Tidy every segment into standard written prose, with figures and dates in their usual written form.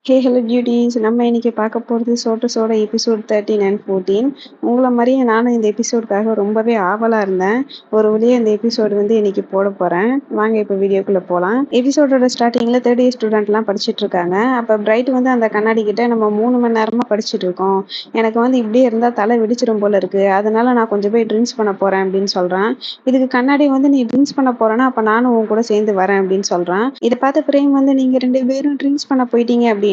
Hello பியூட்டீஸ். நம்ம இன்னைக்கு பார்க்க போறது சோட்டஸோட எபிசோட் 13 அண்ட் 14. உங்கள மாரியே நானும் இந்த எபிசோடுக்காக ரொம்பவே ஆவலா இருந்தேன். ஒரு வழியா இந்த எபிசோடு இன்னைக்கு போட போறேன். வாங்க இப்போ வீடியோக்குள்ள போலாம். எபிசோடோட ஸ்டார்டிங்ல தேர்ட் இயர் ஸ்டூடெண்ட்லாம் படிச்சுட்டு இருக்காங்க. அப்ப பிரைட் அந்த கண்ணாடி கிட்ட நம்ம 3 மணி நேரமா படிச்சுட்டு இருக்கோம். எனக்கு இப்படியே இருந்தா தலை வெடிச்சிடும் போல இருக்கு. அதனால நான் கொஞ்சம் போய் ட்ரிங்க்ஸ் பண்ண போறேன் அப்படின்னு சொல்றான். இதுக்கு கண்ணாடி நீ ட்ரிங்க்ஸ் பண்ண போறேன்னா அப்ப நானும் உன் கூட சேர்ந்து வரேன் அப்படின்னு சொல்றான். இதை பார்த்த பிரேம் நீங்க 2 பேரும் ட்ரிங்க்ஸ் பண்ண போயிட்டீங்க அப்படின்னா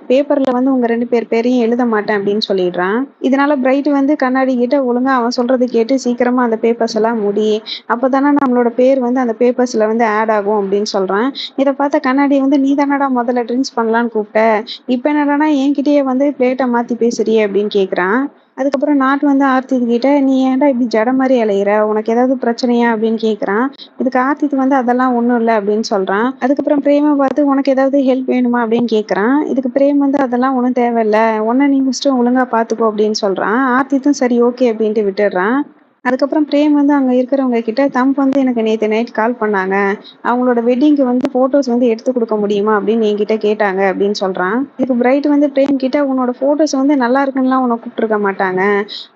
பேப்பர்ல உங்க 2 பேர் பேரையும் எழுத மாட்டேன் அப்படின்னு சொல்லிடுறான். இதனால பிரைட் கண்ணாடி கிட்ட ஒழுங்கா அவன் சொல்றது கேட்டு சீக்கிரமா அந்த பேப்பர்ஸ் எல்லாம் முடி, அப்பதானே நம்மளோட பேர் அந்த பேப்பர்ஸ்ல ஆட் ஆகும் அப்படின்னு சொல்றான். இதை பார்த்த கண்ணாடி நீ தானடா முதல்ல ட்ரிங்க்ஸ் பண்ணலான்னு கூப்பிட்ட, இப்ப என்னடானா என்கிட்டயே பிளேட்டை மாத்தி பேசுறியே அப்படின்னு கேக்குறான். அதுக்கப்புறம் நாட் ஆர்த்தி கிட்ட நீ ஏன்டா இப்படி ஜட மாதிரி அலையிற, உனக்கு ஏதாவது பிரச்சனையா அப்படின்னு கேக்குறான். இதுக்கு ஆர்த்தி அதெல்லாம் ஒண்ணும் இல்லை அப்படின்னு சொல்றான். அதுக்கப்புறம் பிரேமை பார்த்து உனக்கு ஏதாவது ஹெல்ப் வேணுமா அப்படின்னு கேக்குறான். இதுக்கு பிரேம் அதெல்லாம் ஒன்றும் தேவையில்ல, உன்னை நீ ஃபர்ஸ்ட் ஒழுங்கா பாத்துக்கோ அப்படின்னு சொல்றான். ஆர்த்தித்தும் சரி ஓகே அப்படின்ட்டு விட்டுடுறான். அதுக்கப்புறம் பிரேம் அங்க இருக்கிறவங்க கிட்ட தம்ப் எனக்கு நேத்து நைட் கால் பண்ணாங்க, அவங்களோட வெட்டிங்க்கு போட்டோஸ் எடுத்து கொடுக்க முடியுமா அப்படின்னு என்கிட்ட கேட்டாங்க அப்படின்னு சொல்றான். இதுக்கு பிரைட் பிரேம் கிட்ட உன்னோட போட்டோஸ் நல்லா இருக்குன்னுலாம் உன்னை கூப்பிட்டுருக்க மாட்டாங்க,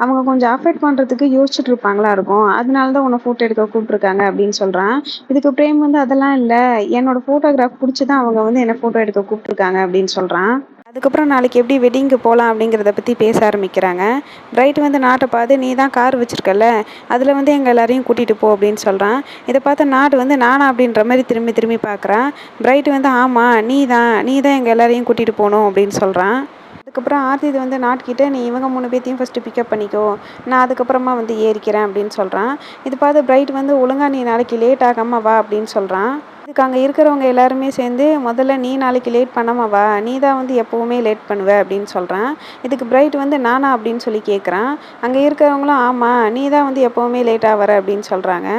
அவங்க கொஞ்சம் அஃபெக்ட் பண்றதுக்கு யோசிச்சுட்டு இருப்பாங்களா இருக்கும், அதனாலதான் உன்னை போட்டோ எடுக்க கூப்பிட்டுருக்காங்க அப்படின்னு சொல்றான். இதுக்கு பிரேம் அதெல்லாம் இல்ல, என்னோட போட்டோகிராஃப் பிடிச்சிதான் அவங்க என்ன போட்டோ எடுக்க கூப்பிட்டுருக்காங்க அப்படின்னு சொல்றான். அதுக்கப்புறம் நாளைக்கு எப்படி வெட்டிங்க்கு போகலாம் அப்படிங்கிறத பற்றி பேச ஆரம்பிக்கிறாங்க. பிரைட் நாட்டை பார்த்து நீ தான் கார் வச்சிருக்கல, அதில் எங்கள் எல்லாரையும் கூட்டிகிட்டு போ அப்படின்னு சொல்கிறான். இதை பார்த்து நாட்டு நானா அப்படின்ற மாதிரி திரும்பி திரும்பி பார்க்குறான். பிரைட் ஆமாம் நீ தான் எங்கள் எல்லாரையும் கூட்டிகிட்டு போகணும் அப்படின்னு சொல்கிறான். அதுக்கப்புறம் ஆர்த்தி நாட்கிட்ட நீ இவங்க 3 பேர்த்தையும் ஃபஸ்ட்டு பிக்கப் பண்ணிக்கோ, நான் அதுக்கப்புறமா ஏறிக்கிறேன் அப்படின்னு சொல்கிறான். இது பார்த்து பிரைட் ஒழுங்கா நீ நாளைக்கு லேட் ஆகாமல் வா அப்படின்னு சொல்கிறான். இதுக்கு அங்கே இருக்கிறவங்க எல்லாருமே சேர்ந்து முதல்ல நீ நாளைக்கு லேட் பண்ணாமல் வா, நீ தான் எப்போவுமே லேட் பண்ணுவ அப்படின்னு சொல்கிறான். இதுக்கு பிரைட் நானா அப்படின்னு சொல்லி கேட்குறான். அங்கே இருக்கிறவங்களும் ஆமாம் நீ தான் எப்போவுமே லேட்டாக வர அப்படின்னு சொல்கிறாங்க.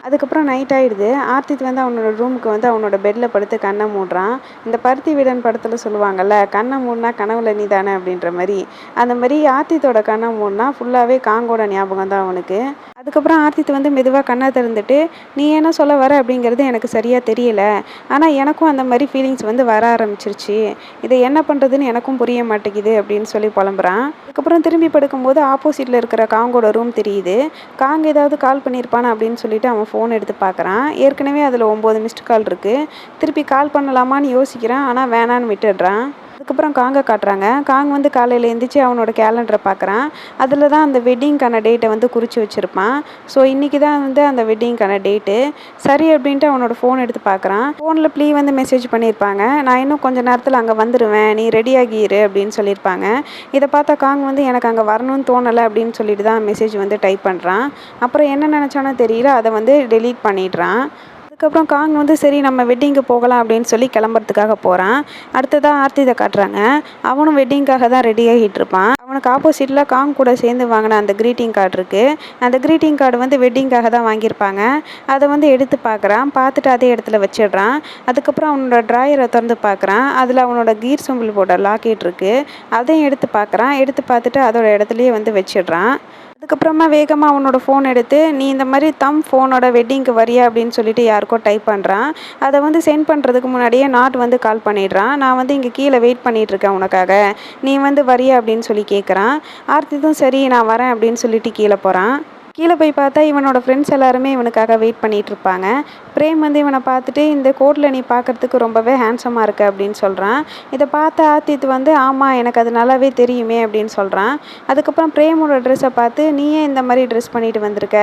அதுக்கப்புறம் நைட் ஆகிடுது. ஆர்த்தித் அவனோட ரூமுக்கு அவனோட பெட்டில் படுத்து கண்ணை மூடுறான். இந்த பருத்தி வீடன் படத்தில் சொல்லுவாங்கள்ல, கண்ணை மூடினா கனவுல நீ தானே அப்படின்ற மாதிரி, அந்த மாதிரி ஆர்த்தித்தோட கண்ணை மூடினா ஃபுல்லாகவே காங்கோட ஞாபகம் தான் அவனுக்கு. அதுக்கப்புறம் ஆர்த்தித் மெதுவாக கண்ணை திறந்துட்டு நீ என்ன சொல்ல வர அப்படிங்கிறது எனக்கு சரியாக தெரியல, ஆனால் எனக்கும் அந்த மாதிரி ஃபீலிங்ஸ் வர ஆரம்பிச்சிருச்சு, இதை என்ன பண்ணுறதுன்னு எனக்கும் புரிய மாட்டேங்குது அப்படின்னு சொல்லி புலம்புறான். அதுக்கப்புறம் திரும்பி படுக்கும்போது ஆப்போசிட்டில் இருக்கிற காங்கோட ரூம் தெரியுது. காங் ஏதாவது கால் பண்ணியிருப்பானா அப்படின்னு சொல்லிட்டு அவன் ஃபோன் எடுத்து பார்க்குறான். ஏற்கனவே அதில் 9 மிஸ்டு கால் இருக்குது. திருப்பி கால் பண்ணலாமான்னு யோசிக்கிறான், ஆனால் வேணான்னு விட்டுடுறான். அதுக்கப்புறம் காங்கை காட்டுறாங்க. காங் காலையில் எழுந்திரிச்சு அவனோட கேலண்டரை பார்க்குறான். அதில் தான் அந்த வெட்டிங்க்கான டேட்டை குறித்து வச்சுருப்பான். ஸோ இன்றைக்கி தான் அந்த வெட்டிங்க்கான டேட்டு. சரி அப்படின்ட்டு அவனோட ஃபோன் எடுத்து பார்க்குறான். ஃபோனில் ப்ளீ மெசேஜ் பண்ணியிருப்பாங்க, நான் இன்னும் கொஞ்சம் நேரத்தில் அங்கே வந்துடுவேன், நீ ரெடியாகிரு அப்படின்னு சொல்லியிருப்பாங்க. இதை பார்த்தா காங் எனக்கு அங்கே வரணும்னு தோணலை அப்படின்னு சொல்லிட்டு தான் மெசேஜ் டைப் பண்ணுறான். அப்புறம் என்ன நினச்சானோ தெரியல, அதை டெலீட் பண்ணிடுறான். அதுக்கப்புறம் காங் சரி நம்ம வெட்டிங்க்கு போகலாம் அப்படின்னு சொல்லி கிளம்புறதுக்காக போகிறான். அடுத்ததாக ஆர்த்தியை காட்டுறாங்க. அவனும் வெட்டிங்காக தான் ரெடி ஆகிட்டு இருப்பான். அவனுக்கு ஆப்போசிட்டில் காங் கூட சேர்ந்து வாங்கின அந்த க்ரீட்டிங் கார்டு இருக்குது. அந்த க்ரீட்டிங் கார்டு வெட்டிங்காக தான் வாங்கியிருப்பாங்க. அதை எடுத்து பார்க்குறான். பார்த்துட்டு அதே இடத்துல வச்சிடுறான். அதுக்கப்புறம் அவனோட ட்ராயரை திறந்து பார்க்குறான். அதில் அவனோட கீர் சிம்பிள் போட லாக்கெட் இருக்குது. அதையும் எடுத்து பார்க்குறான். எடுத்து பார்த்துட்டு அதோட இடத்துலையே வச்சிடுறான். அதுக்கப்புறமா வேகமாக அவனோட ஃபோன் எடுத்து நீ இந்த மாதிரி ஃபோனோட வெட்டிங்க்கு வரியா அப்படின்னு சொல்லிட்டு யாருக்கோ டைப் பண்ணுறான். அதை சென்ட் பண்ணுறதுக்கு முன்னாடியே நாட் கால் பண்ணிடுறான். நான் இங்கே கீழே வெயிட் பண்ணிகிட்ருக்கேன் உனக்காக, நீ வரியா அப்படின்னு சொல்லி கேட்குறான். ஆர்த்தித்தும் சரி நான் வரேன் அப்படின்னு சொல்லிட்டு கீழே போகிறான். கீழே போய் பார்த்தா இவனோட ஃப்ரெண்ட்ஸ் எல்லாருமே இவனுக்காக வெயிட் பண்ணிகிட்டு இருப்பாங்க. பிரேம் இவனை பார்த்துட்டு இந்த கோட்டில் நீ பார்க்குறதுக்கு ரொம்பவே ஹேண்ட்ஸமாக இருக்க அப்படின்னு சொல்கிறான். இதை பார்த்து ஆர்த்தித் ஆமாம் எனக்கு அது நல்லாவே தெரியுமே அப்படின்னு சொல்கிறான். அதுக்கப்புறம் பிரேமோட ட்ரெஸ்ஸை பார்த்து நீ ஏன் இந்த மாதிரி ட்ரெஸ் பண்ணிட்டு வந்திருக்க,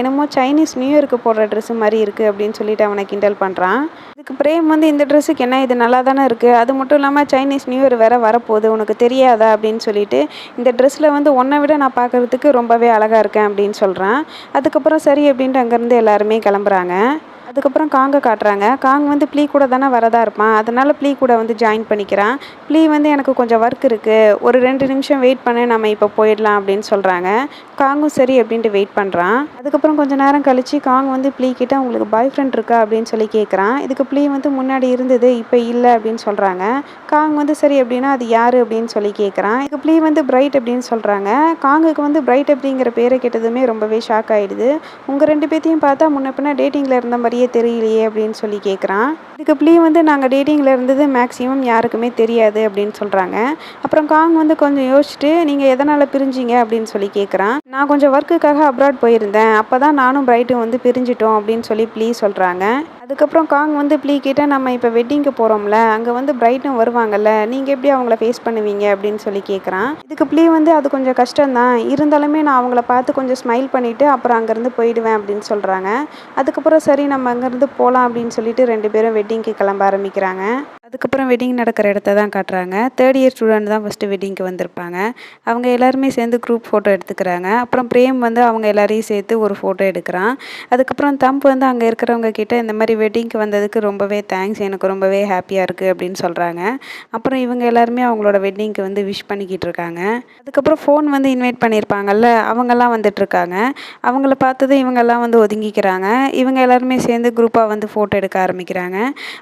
என்னமோ சைனீஸ் நியூ இயருக்கு போடுற ட்ரெஸ்ஸு மாதிரி இருக்குது அப்படின்னு சொல்லிட்டு அவனை கிண்டல் பண்ணுறான். இதுக்கு பிரேம் இந்த ட்ரெஸ்ஸுக்கு என்ன இது நல்லா தானே இருக்குது, அது மட்டும் இல்லாமல் சைனீஸ் நியூ இயர் வேறு வரப்போகுது உனக்கு தெரியாதா அப்படின்னு சொல்லிட்டு, இந்த ட்ரெஸ்ஸில் உன்னை விட நான் பார்க்குறதுக்கு ரொம்பவே அழகாக இருக்கேன் அப்படின்னு சொல்கிறான். அதுக்கப்புறம் சரி அப்படின்ட்டு அங்கேருந்து எல்லாருமே கிளம்புறாங்க. அதுக்கப்புறம் காங்கை காட்டுறாங்க. காங் ப்ளீ கூட தானே வரதா இருப்பான், அதனால் ப்ளீ கூட ஜாயின் பண்ணிக்கிறான். ப்ளீ எனக்கு கொஞ்சம் ஒர்க் இருக்குது, ஒரு 2 நிமிஷம் வெயிட் பண்ணு, நம்ம இப்போ போயிடலாம் அப்படின்னு சொல்கிறாங்க. காங்கும் சரி அப்படின்ட்டு வெயிட் பண்ணுறான். அதுக்கப்புறம் கொஞ்சம் நேரம் கழித்து காங் ப்ளீ கிட்ட உங்களுக்கு பாய் ஃப்ரெண்ட் இருக்கா அப்படின்னு சொல்லி கேட்குறான். இதுக்கு ப்ளீ முன்னாடி இருந்தது இப்போ இல்லை அப்படின்னு சொல்கிறாங்க. காங் சரி அப்படின்னா அது யார் அப்படின்னு சொல்லி கேட்குறான். இதுக்கு ப்ளீ பிரைட் அப்படின்னு சொல்கிறாங்க. காங்குக்கு பிரைட் அப்படிங்கிற பேரை கேட்டதுமே ரொம்பவே ஷாக் ஆகிடுது. உங்கள் 2 பேர்த்தையும் பார்த்தா முன்ன பின்ன டேட்டிங்கில் இருந்த மாதிரி மாதிரியே தெரியலையே அப்படின்னு சொல்லி கேட்குறான். இதுக்கு ப்ளீ வந்து நாங்கள் டேட்டிங்கில் இருந்தது மேக்ஸிமம் யாருக்குமே தெரியாது அப்படின்னு சொல்கிறாங்க. அப்புறம் காங் வந்து கொஞ்சம் யோசிச்சுட்டு நீங்கள் எதனால் பிரிஞ்சிங்க அப்படின்னு சொல்லி கேட்குறான். நான் கொஞ்சம் ஒர்க்குக்காக அப்ராட் போயிருந்தேன், அப்போ தான் நானும் பிரைட்டும் வந்து பிரிஞ்சிட்டோம் அப்படின்னு சொல்லி ப்ளீ சொல்கிறாங்க. அதுக்கப்புறம் காங் வந்து ப்ளீ கிட்ட நம்ம இப்போ வெட்டிங்க்கு போகிறோம்ல, அங்கே வந்து பிரைட்டும் வருவாங்கல்ல, நீங்கள் எப்படி அவங்கள ஃபேஸ் பண்ணுவீங்க அப்படின்னு சொல்லி கேட்குறான். இதுக்கு ப்ளீ வந்து அது கொஞ்சம் கஷ்டம்தான், இருந்தாலுமே நான் அவங்கள பார்த்து கொஞ்சம் ஸ்மைல் பண்ணிவிட்டு அப்புறம் அங்கேருந்து போயிடுவேன் அப்படின்னு சொல்கிறாங்க. அதுக்கப்புறம் சரி நம்ம அங்கேருந்து போகலாம் அப்படின்னு சொல்லிட்டு 2 பேரும் வெட்டிங்க்கு கிளம்ப ஆரம்பிக்கிறாங்க. அதுக்கப்புறம் வெட்டிங் நடக்கிற இடத்த தான் காட்டுறாங்க. 3rd இயர் ஸ்டூடெண்ட் தான் ஃபஸ்ட்டு வெட்டிங்க்கு வந்திருப்பாங்க. அவங்க எல்லாருமே சேர்ந்து குரூப் ஃபோட்டோ எடுத்துக்கிறாங்க. அப்புறம் பிரேம் வந்து அவங்க எல்லாரையும் சேர்த்து ஒரு ஃபோட்டோ எடுக்கிறான். அதுக்கப்புறம் தம்ப் வந்து அங்கே இருக்கிறவங்க கிட்ட இந்த மாதிரி வெட்டிங்க்கு வந்ததுக்கு ரொம்பவே தேங்க்ஸ், எனக்கு ரொம்பவே ஹாப்பியாக இருக்குது அப்படின்னு சொல்கிறாங்க. அப்புறம் இவங்க எல்லாருமே அவங்களோட வெட்டிங்க்கு வந்து விஷ் பண்ணிக்கிட்டு இருக்காங்க. அதுக்கப்புறம் ஃபோன் வந்து இன்வைட் பண்ணியிருப்பாங்கல்ல, அவங்கெல்லாம் வந்துட்டுருக்காங்க. அவங்கள பார்த்ததும் இவங்கெல்லாம் வந்து ஒதுங்கிக்கிறாங்க. இவங்க எல்லாருமே சேர்ந்து குரூப்பாக வந்து ஃபோட்டோ எடுக்க ஆரம்பிக்கிறாங்க.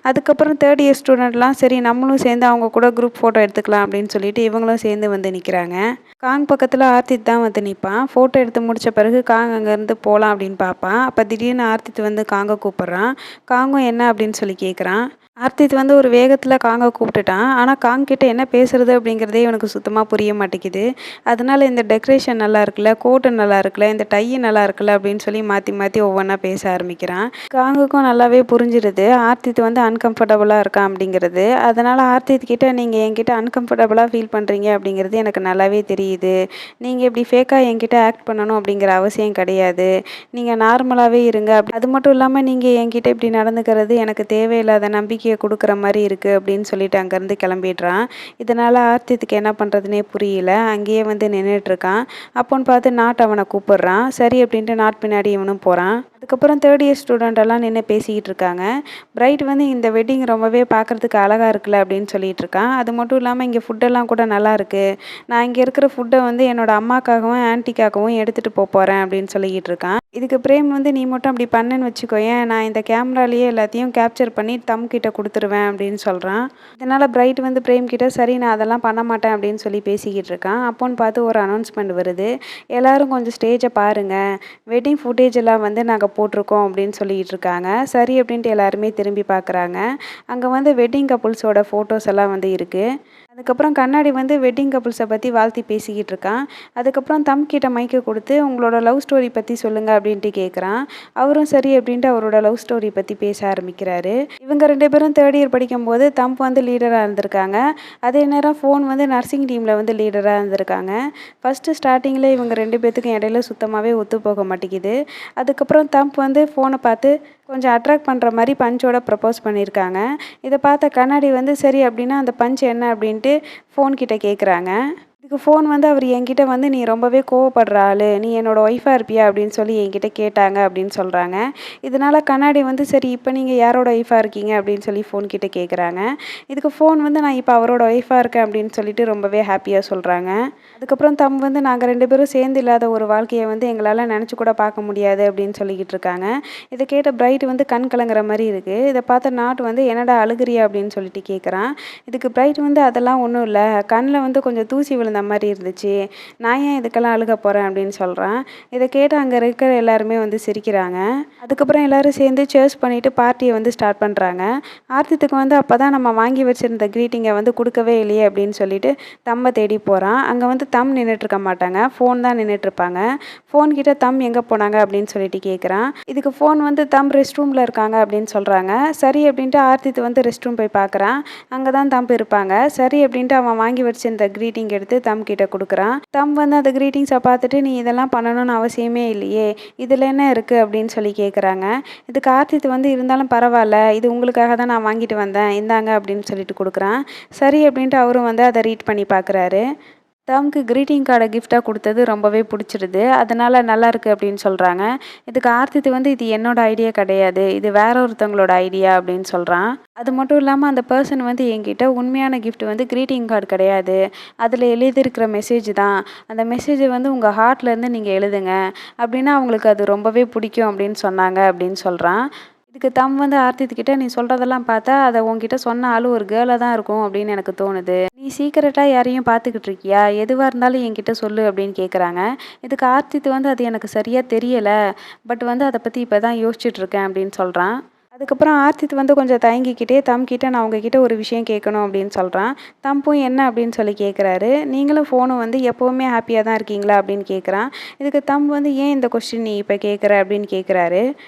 அதுக்கப்புறம் 3rd இயர் ஸ்டூடெண்ட்லாம் சரி நம்மளும் சேர்ந்து அவங்க கூட குரூப் ஃபோட்டோ எடுத்துக்கலாம் அப்படின்னு சொல்லிட்டு இவங்களும் சேர்ந்து வந்து நிற்கிறாங்க. காங் பக்கத்தில் ஆர்த்தித் தான் வந்து நிற்பான். ஃபோட்டோ எடுத்து முடித்த பிறகு காங் அங்கேருந்து போகலாம் அப்படின்னு பார்ப்பான். அப்போ திடீர்னு ஆர்த்தித் வந்து காங்கை கூப்பிட்றான். காங்கும் என்ன அப்படின்னு சொல்லி கேட்குறான். ஆர்த்தித் வந்து ஒரு வேகத்தில் காங்கை கூப்பிட்டுட்டான். ஆனால் காங் கிட்ட என்ன பேசுறது அப்படிங்கிறதே இவனுக்கு சுத்தமாக புரிய மாட்டேங்குது. அதனால இந்த டெக்கரேஷன் நல்லா இருக்குல்ல, கோட்டு நல்லா இருக்குல்ல, இந்த டை நல்லா இருக்குல்ல அப்படின்னு சொல்லி மாற்றி மாற்றி ஒவ்வொன்றா பேச ஆரம்பிக்கிறான். காங்குக்கும் நல்லாவே புரிஞ்சிருது ஆர்த்தித் வந்து அன்கம்ஃபர்டபுளாக இருக்கான் அப்படிங்கிறது. அதனால் ஆர்த்தித் கிட்ட நீங்கள் என்கிட்ட அன்கம்ஃபர்டபுளாக ஃபீல் பண்ணுறீங்க அப்படிங்கிறது எனக்கு நல்லாவே தெரியுது. நீங்கள் இப்படி ஃபேக்காக என்கிட்ட ஆக்ட் பண்ணணும் அப்படிங்கிற அவசியம் கிடையாது. நீங்கள் நார்மலாகவே இருங்க. அது மட்டும் இல்லாமல் நீங்கள் என்கிட்ட இப்படி நடந்துக்கிறது எனக்கு தேவையில்லாத நம்பிக்கையை கொடுக்குற மாதிரி இருக்குது அப்படின்னு சொல்லிட்டு அங்கேருந்து கிளம்பிடுறான். இதனால் ஆர்த்தித்துக்கு என்ன பண்ணுறதுனே புரியல. அங்கேயே வந்து நின்றுட்டுருக்கான். அப்போன்னு பார்த்து நாட் அவனை கூப்பிட்றான். சரி அப்படின்ட்டு நாட் பின்னாடி இவனும் போகிறான். அதுக்கப்புறம் 3rd இயர் ஸ்டூடெண்ட் எல்லாம் நின்று பேசிக்கிட்டு இருக்காங்க. பிரைட் வந்து இந்த வெட்டிங் ரொம்பவே பார்க்குறதுக்கு அழகாக இருக்குல்ல அப்படின்னு சொல்லிட்டு இருக்கான். அது மட்டும் இல்லாமல் இங்கே ஃபுட்டெல்லாம் கூட நல்லா இருக்குது. நான் இங்கே இருக்கிற ஃபுட்டை வந்து என்னோடய அம்மாக்காகவும் ஆன்ட்டிக்காகவும் எடுத்துகிட்டு போகிறேன் அப்படின்னு சொல்லிக்கிட்டு இருக்கான். இதுக்கு பிரேம் வந்து நீ மட்டும் அப்படி பண்ணேன்னு வச்சுக்கோயேன், நான் இந்த கேமராலேயே எல்லாத்தையும் கேப்சர் பண்ணி தம் கிட்ட கொடுத்துருவேன் அப்படின்னு சொல்கிறான். இதனால் பிரைட் வந்து பிரேம் கிட்ட சரி நான் அதெல்லாம் பண்ண மாட்டேன் அப்படின்னு சொல்லி பேசிக்கிட்டு இருக்கான். அப்போன்னு பார்த்து ஒரு அனௌன்ஸ்மெண்ட் வருது. எல்லோரும் கொஞ்சம் ஸ்டேஜை பாருங்கள், வெட்டிங் ஃபுட்டேஜ் எல்லாம் வந்து நாங்கள் போட்டிருக்கோம் அப்படின்னு சொல்லிக்கிட்டு இருக்காங்க. சரி அப்படின்ட்டு எல்லாருமே திரும்பி பார்க்குறாங்க. அங்கே வந்து வெட்டிங் கப்புள்ஸோட ஃபோட்டோஸ் எல்லாம் வந்து இருக்குது. அதுக்கப்புறம் கண்ணாடி வந்து வெட்டிங் கப்புள்ஸை பற்றி வாழ்த்தி பேசிக்கிட்டு இருக்கான். அதுக்கப்புறம் தம் கிட்ட மைக்கை கொடுத்து உங்களோட லவ் ஸ்டோரி பற்றி சொல்லுங்கள் அப்படின்ட்டு கேட்குறான். அவரும் சரி அப்படின்ட்டு அவரோட லவ் ஸ்டோரி பற்றி பேச ஆரம்பிக்கிறாரு. இவங்க 2 பேரும் 3rd இயர் படிக்கும்போது தம்ப் வந்து லீடராக இருந்திருக்காங்க. அதே நேரம் ஃபோன் வந்து நர்சிங் டீமில் வந்து லீடராக இருந்திருக்காங்க. ஃபஸ்ட்டு ஸ்டார்டிங்கில் இவங்க 2 பேத்துக்கும் இடையில சுத்தமாகவே ஒத்து போக மாட்டேங்குது. அதுக்கப்புறம் தம்ப் வந்து ஃபோனை பார்த்து கொஞ்சம் அட்ராக்ட் பண்ணுற மாதிரி பஞ்சோட ப்ரப்போஸ் பண்ணியிருக்காங்க. இதை பார்த்த கண்ணாடி வந்து சரி அப்படின்னா அந்த பஞ்ச் என்ன அப்படின்ட்டு ஃபோன் கிட்ட கேட்குறாங்க. இதுக்கு ஃபோன் வந்து அவர் என்கிட்ட வந்து நீ ரொம்பவே கோவப்படுற ஆள், நீ என்னோடய ஒய்ஃபாக இருப்பியா அப்படின்னு சொல்லி என்கிட்ட கேட்டாங்க அப்படின்னு சொல்கிறாங்க. இதனால் கண்ணாடி வந்து சரி இப்போ நீங்கள் யாரோட ஒய்ஃபாக இருக்கீங்க அப்படின்னு சொல்லி ஃபோன் கிட்ட கேட்குறாங்க. இதுக்கு ஃபோன் வந்து நான் இப்போ அவரோட ஒய்ஃபாக இருக்கேன் அப்படின்னு சொல்லிட்டு ரொம்பவே ஹாப்பியாக சொல்கிறாங்க. அதுக்கப்புறம் தம் வந்து நாங்கள் 2 பேரும் சேர்ந்து இல்லாத ஒரு வாழ்க்கையை வந்து எங்களால் நினச்சி கூட பார்க்க முடியாது அப்படின்னு சொல்லிக்கிட்டு இருக்காங்க. இதை கேட்ட பிரைட் வந்து கண் கலங்குற மாதிரி இருக்குது. இதை பார்த்த நாட் வந்து என்னடா அழுகிறியா அப்படின்னு சொல்லிட்டு கேட்குறான். இதுக்கு பிரைட் வந்து அதெல்லாம் ஒன்றும் இல்லை, கண்ணில் வந்து கொஞ்சம் தூசி விழுந்த மாதிரி இருந்துச்சு, நான் ஏன் இதுக்கெல்லாம் அழுக போகிறேன் அப்படின்னு சொல்கிறான். இதை கேட்டு அங்கே இருக்கிற எல்லாருமே வந்து சிரிக்கிறாங்க. அதுக்கப்புறம் எல்லோரும் சேர்ந்து சேர்ஸ் பண்ணிவிட்டு பார்ட்டியை வந்து ஸ்டார்ட் பண்ணுறாங்க. ஆர்த்தித்துக்கு வந்து அப்போ தான் நம்ம வாங்கி வச்சுருந்த க்ரீட்டிங்கை வந்து கொடுக்கவே இல்லையே அப்படின்னு சொல்லிட்டு தம்மை தேடி போகிறான். அங்கே வந்து தம் நின்றுட்டுருக்க மாட்டாங்க, ஃபோன் தான் நின்றுட்டுருப்பாங்க. ஃபோன் கிட்ட தம் எங்கே போனாங்க அப்படின்னு சொல்லிட்டு கேட்குறான். இதுக்கு ஃபோன் வந்து தம் ரெஸ்ட் ரூமில் இருக்காங்க அப்படின்னு சொல்கிறாங்க. சரி அப்படின்ட்டு ஆர்த்தித் வந்து ரெஸ்ட் ரூம் போய் பார்க்குறான். அங்கே தான் தம் இருப்பாங்க. சரி அப்படின்ட்டு அவன் வாங்கி வச்சிருந்த க்ரீட்டிங் எடுத்து தம் கிட்ட கொடுக்குறான். தம் வந்து அந்த க்ரீட்டிங்ஸை பார்த்துட்டு நீ இதெல்லாம் பண்ணணும்னு அவசியமே இல்லையே, இதில் என்ன இருக்குது அப்படின்னு சொல்லி கேட்குறாங்க. இதுக்கு ஆர்த்தித் வந்து இருந்தாலும் பரவாயில்ல, இது உங்களுக்காக தான் நான் வாங்கிட்டு வந்தேன், இந்தாங்க அப்படின்னு சொல்லிட்டு கொடுக்குறான். சரி அப்படின்ட்டு அவரும் வந்து அதை ரீட் பண்ணி பார்க்குறாரு. தம்க்கு க்ரீட்டிங் கார்டை கிஃப்டாக கொடுத்தது ரொம்பவே பிடிச்சிருது. அதனால் நல்லாயிருக்கு அப்படின்னு சொல்கிறாங்க. இதுக்கு ஆர்த்தித் வந்து இது என்னோட ஐடியா கிடையாது, இது வேற ஒருத்தவங்களோட ஐடியா அப்படின்னு சொல்கிறான். அது மட்டும் இல்லாமல் அந்த பர்சன் வந்து என்கிட்ட உண்மையான கிஃப்ட் வந்து க்ரீட்டிங் கார்டு கிடையாது, அதில் எழுதியிருக்கிற மெசேஜ் தான். அந்த மெசேஜை வந்து உங்கள் ஹார்ட்லேருந்து நீங்கள் எழுதுங்க, அப்படின்னா அவங்களுக்கு அது ரொம்பவே பிடிக்கும் அப்படின்னு சொன்னாங்க அப்படின்னு சொல்கிறான். இதுக்கு தம் வந்து ஆர்த்தித் கிட்ட நீ சொல்கிறதெல்லாம் பார்த்தா அதை உன்கிட்ட சொன்ன ஆள் ஒரு கேர்ளாக தான் இருக்கும் அப்படின்னு எனக்கு தோணுது, நீ சீக்கிரட்டாக யாரையும் பார்த்துக்கிட்டு இருக்கியா, எதுவாக இருந்தாலும் என்கிட்ட சொல்லு அப்படின்னு கேட்குறாங்க. இதுக்கு ஆர்த்தித் வந்து அது எனக்கு சரியாக தெரியலை, பட் வந்து அதை பற்றி இப்போ தான் யோசிச்சுட்ருக்கேன் அப்படின்னு சொல்கிறான். அதுக்கப்புறம் ஆர்த்தித் வந்து கொஞ்சம் தயங்கிக்கிட்டே தம்கிட்ட நான் உங்ககிட்ட ஒரு விஷயம் கேட்கணும் அப்படின்னு சொல்கிறான். தம்பும் என்ன அப்படின்னு சொல்லி கேட்குறாரு. நீங்களும் ஃபோனும் வந்து எப்போவுமே ஹாப்பியாக தான் இருக்கீங்களா அப்படின்னு கேட்குறான். இதுக்கு தம் வந்து ஏன் இந்த கொஸ்டின் நீ இப்போ கேட்குற அப்படின்னு கேட்குறாரு.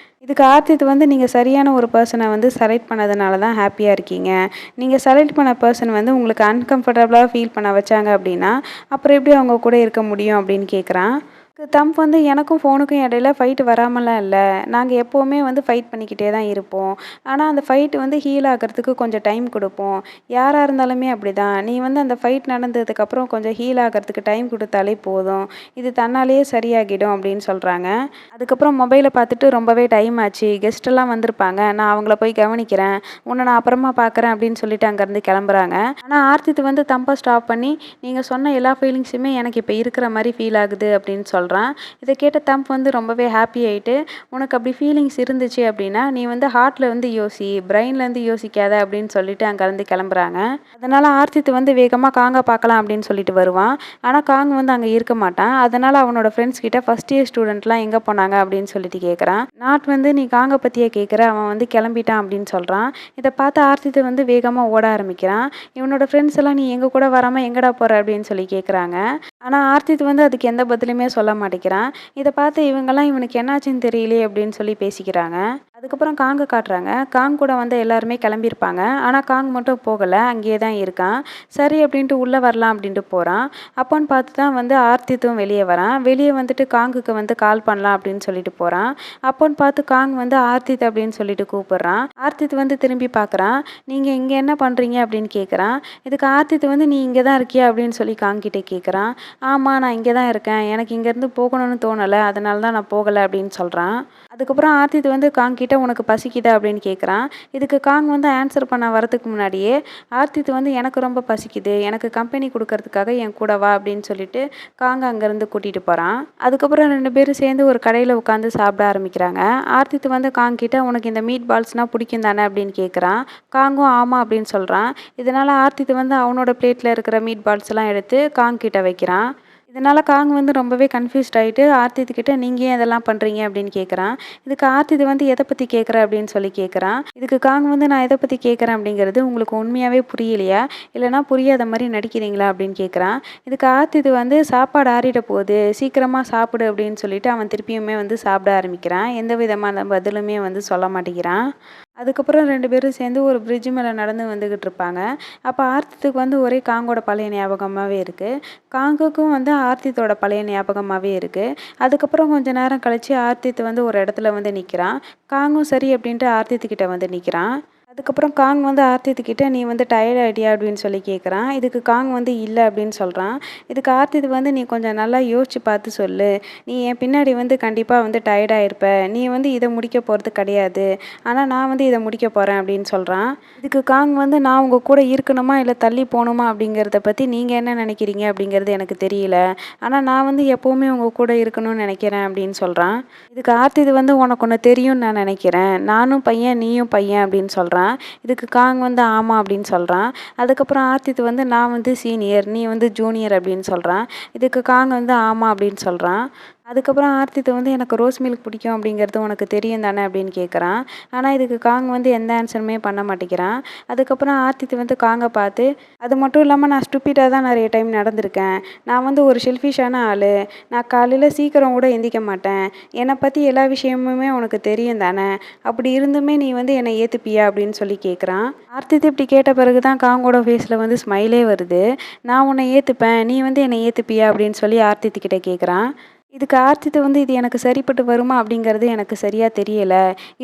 இதுக்கு ஆர்த்தித் வந்து நீங்கள் சரியான ஒரு பர்சனை வந்து செலக்ட் பண்ணதுனால தான் ஹாப்பியாக இருக்கீங்க. நீங்கள் செலக்ட் பண்ண பர்சன் வந்து உங்களுக்கு அன்கம்ஃபர்டபுளாக ஃபீல் பண்ண வச்சாங்க அப்படின்னா அப்புறம் எப்படி அவங்க கூட இருக்க முடியும் அப்படின்னு கேட்குறான். தம்ப் வந்து எனக்கும் ஃபோனுக்கும் இடையில ஃபைட் வராமலாம் இல்ல. நாங்க எப்பவுமே வந்து ஃபைட் பண்ணிக்கிட்டே தான் இருப்போம். ஆனா, அந்த ஃபைட் வந்து ஹீல் ஆகுறதுக்கு கொஞ்சம் டைம் குடுப்போம். யாரா இருந்தாலுமே அப்படிதான். நீ வந்து அந்த ஃபைட் நடந்ததுக்கப்புறம் கொஞ்சம் ஹீல் ஆகுறதுக்கு டைம் குடுத்தாலே போதும். இது தன்னாலேயே சரியாகிடும் அப்படின்னு சொல்றாங்க. அதுக்கப்புறம் மொபைல பார்த்துட்டு ரொம்பவே டைம் ஆச்சு. கெஸ்ட் எல்லாம் வந்திருப்பாங்க. நான் அவங்கள போய் கவனிக்கிறேன். உன்ன நான் அப்புறமா பார்க்குறேன் அப்படின்னு சொல்லிட்டு அங்கேருந்து கிளம்புறாங்க. ஆனா, ஆர்த்தித் வந்து தம்ப ஸ்டாப் பண்ணி, நீங்க சொன்ன எல்லா ஃபீலிங்ஸுமே எனக்கு இப்ப இருக்கிற மாரி ஃபீல் ஆகுது அப்படின்னு சொல்றான். இத கேட்ட தம்ப் வந்து ரொம்பவே ஹாப்பி ஆயிட்டு, உனக்கு அப்படி ஃபீலிங்ஸ் இருந்துச்சு அப்படின்னா, நீ வந்து ஹார்ட்ல வந்து யோசி, பிரெயின்லேருந்து யோசிக்காத அப்படின்னு சொல்லிட்டு அங்கேருந்து கிளம்புறாங்க. அதனால ஆர்த்தித் வந்து வேகமா காங்க பார்க்கலாம் அப்படின்னு சொல்லிட்டு வருவான். ஆனா காங் வந்து அங்க இருக்க மாட்டான். அதனால அவனோட ஃப்ரெண்ட்ஸ் கிட்ட ஃபர்ஸ்ட் இயர் ஸ்டூடெண்ட்லாம் எங்க போனாங்க அப்படின்னு சொல்லிட்டு கேட்குறான். நாட் வந்து நீ காங்க பத்தியே கேட்குற, அவன் வந்து கிளம்பிட்டான் அப்படின்னு சொல்றான். இத பார்த்து ஆர்த்தித் வந்து வேகமா ஓட ஆரம்பிக்கிறான். இவனோட ஃப்ரெண்ட்ஸ் எல்லாம் நீ எங்க கூட வராம எங்கடா போற அப்படின்னு சொல்லி கேட்குறாங்க. ஆனா ஆர்த்தித் வந்து அதுக்கு எந்த பதிலுமே சொல்ல மாட்டேங்கிறான். இத பார்த்து இவங்கலாம் இவனுக்கு என்னாச்சுன்னு தெரியலையே அப்படின்னு சொல்லி பேசிக்கிறாங்க. அதுக்கப்புறம் காங்க காட்டுறாங்க. காங் கூட வந்து எல்லாருமே கிளம்பியிருப்பாங்க. ஆனா காங் மட்டும் போகல. அங்கேயே தான் இருக்கான். சரி அப்படின்ட்டு உள்ள வரலாம் அப்படின்ட்டு போறான். அப்போன்னு பார்த்து தான் வந்து ஆர்த்தித்தும் வெளியே வரான். வெளியே வந்துட்டு காங்குக்கு வந்து கால் பண்ணலாம் அப்படின்னு சொல்லிட்டு போறான். அப்போன்னு பார்த்து காங் வந்து ஆர்த்தித் அப்படின்னு சொல்லிட்டு கூப்பிடுறான். ஆர்த்தித் வந்து திரும்பி பார்க்குறான். நீங்க இங்க என்ன பண்றீங்க அப்படின்னு கேட்குறான். இதுக்கு ஆர்த்தித் வந்து நீ இங்கே தான் இருக்கியா அப்படின்னு சொல்லி காங் கிட்ட கேட்குறான். ஆமா நான் இங்கே தான் இருக்கேன். எனக்கு இங்கேருந்து போகணும்னு தோணலை. அதனால தான் நான் போகலை அப்படின்னு சொல்கிறான். அதுக்கப்புறம் ஆர்த்தித் வந்து காங் கிட்ட உனக்கு பசிக்குதா அப்படின்னு கேட்குறான். இதுக்கு காங் வந்து ஆன்சர் பண்ண வரதுக்கு முன்னாடியே ஆர்த்தித் வந்து எனக்கு ரொம்ப பசிக்குது. எனக்கு கம்பெனி கொடுக்கறதுக்காக என் கூட வா அப்படின்னு சொல்லிட்டு காங் அங்கேருந்து கூட்டிகிட்டு போகிறான். அதுக்கப்புறம் 2 பேரும் சேர்ந்து ஒரு கடையில் உட்காந்து சாப்பிட ஆரம்பிக்கிறாங்க. ஆர்த்தித் வந்து காங் கிட்ட உனக்கு இந்த மீட் பால்ஸ்னால் பிடிக்கும் தானே அப்படின்னு கேட்குறான். காங்கும் ஆமாம் அப்படின்னு சொல்கிறான். இதனால் ஆர்த்தித் வந்து அவனோட பிளேட்டில் இருக்கிற மீட் பால்ஸ் எல்லாம் எடுத்து காங் கிட்ட வைக்கிறான். இதனால காங் வந்து ரொம்பவே கன்ஃப்யூஸ்ட் ஆயிட்டு ஆர்த்தித் கிட்ட நீங்க ஏன் இதெல்லாம் பண்றீங்க அப்படின்னு கேட்குறான். இதுக்கு ஆர்த்தித் வந்து எதை பத்தி கேட்குற அப்படின்னு சொல்லி கேட்குறான். இதுக்கு காங் வந்து நான் எதை பத்தி கேட்குறேன் அப்படிங்கிறது உங்களுக்கு உண்மையாவே புரியலையா, இல்லைனா புரியாத மாதிரி நடிக்கிறீங்களா அப்படின்னு கேட்குறான். இதுக்கு ஆர்த்தித் வந்து சாப்பாடு ஆறிட போகுது, சீக்கிரமா சாப்பிடு அப்படின்னு சொல்லிட்டு அவன் திருப்பியுமே வந்து சாப்பிட ஆரம்பிக்கிறான். எந்த விதமான பதிலுமே வந்து சொல்ல மாட்டேங்கிறான். அதுக்கப்புறம் 2 பேரும் சேர்ந்து ஒரு பிரிட்ஜ் மேலே நடந்து வந்துகிட்டு இருப்பாங்க. அப்போ ஆர்த்தித்துக்கு வந்து ஒரே காங்கோட பழைய ஞாபகமாகவே இருக்குது. காங்குக்கும் வந்து ஆர்த்தித்தோட பழைய ஞாபகமாகவே இருக்குது. அதுக்கப்புறம் கொஞ்ச நேரம் கழிச்சு ஆர்த்தித் வந்து ஒரு இடத்துல வந்து நிற்கிறான். காங்கும் சரி அப்படின்ட்டு ஆர்த்தித்துக்கிட்ட வந்து நிற்கிறான். அதுக்கப்புறம் காங் வந்து ஆர்த்தித் கிட்ட நீ வந்து டயர்ட் ஆயிட்டியா அப்படின்னு சொல்லி கேட்குறான். இதுக்கு காங் வந்து இல்லை அப்படின்னு சொல்கிறான். இதுக்கு ஆர்த்தித் வந்து நீ கொஞ்சம் நல்லா யோசிச்சு பார்த்து சொல்லு. நீ என் பின்னாடி வந்து கண்டிப்பாக வந்து டயர்ட் ஆயிருப்ப. நீ வந்து இதை முடிக்க போகிறது கிடையாது. ஆனால் நான் வந்து இதை முடிக்க போகிறேன் அப்படின்னு சொல்கிறான். இதுக்கு காங் வந்து நான் உங்கள் கூட இருக்கணுமா இல்லை தள்ளி போகணுமா அப்படிங்கிறத பற்றி நீங்கள் என்ன நினைக்கிறீங்க அப்படிங்கிறது எனக்கு தெரியல. ஆனால் நான் வந்து எப்போவுமே உங்கள் கூட இருக்கணும்னு நினைக்கிறேன் அப்படின்னு சொல்கிறான். இதுக்கு ஆர்த்தித் வந்து உனக்கு ஒன்று தெரியும்னு நான் நினைக்கிறேன். நானும் பையன் நீயும் பையன் அப்படின்னு சொல்கிறான். இதுக்கு காங் வந்து ஆமாம் அப்படின்னு சொல்கிறான். அதுக்கப்புறம் ஆர்த்தித் வந்து நான் வந்து சீனியர் நீ வந்து ஜூனியர் அப்படின்னு சொல்கிறான். இதுக்கு காங் வந்து ஆமாம் அப்படின்னு சொல்கிறான். அதுக்கப்புறம் ஆர்த்தித் வந்து எனக்கு ரோஸ் மில்க் பிடிக்கும் அப்படிங்கிறது உனக்கு தெரியும் தானே அப்படின்னு கேட்குறான். ஆனால் இதுக்கு காங் வந்து எந்த ஆன்சருமே பண்ண மாட்டேங்கிறான். அதுக்கப்புறம் ஆர்த்தித் வந்து காங்கை பார்த்து அது மட்டும் இல்லாமல் நான் ஸ்டூப்பிடாக தான் நிறைய டைம் நடந்திருக்கேன். நான் வந்து ஒரு செல்ஃபிஷான ஆள். நான் காலையில் சீக்கிரம் கூட எந்திரிக்க மாட்டேன். என்னை பற்றி எல்லா விஷயமுமே உனக்கு தெரியும் தானே. அப்படி இருந்துமே நீ வந்து என்னை ஏற்றுப்பியா அப்படின்னு சொல்லி கேட்குறான். ஆர்த்தித் இப்படி கேட்ட பிறகு தான் காங்கோட ஃபேஸில் வந்து ஸ்மைலே வருது. நான் உன்னை ஏற்றுப்பேன், நீ வந்து என்னை ஏற்றுப்பியா அப்படின்னு சொல்லி ஆர்த்தித் கிட்ட கேட்குறான். இதுக்கு ஆர்த்தித் வந்து இது எனக்கு சரிப்பட்டு வருமா அப்படிங்கிறது எனக்கு சரியா தெரியல.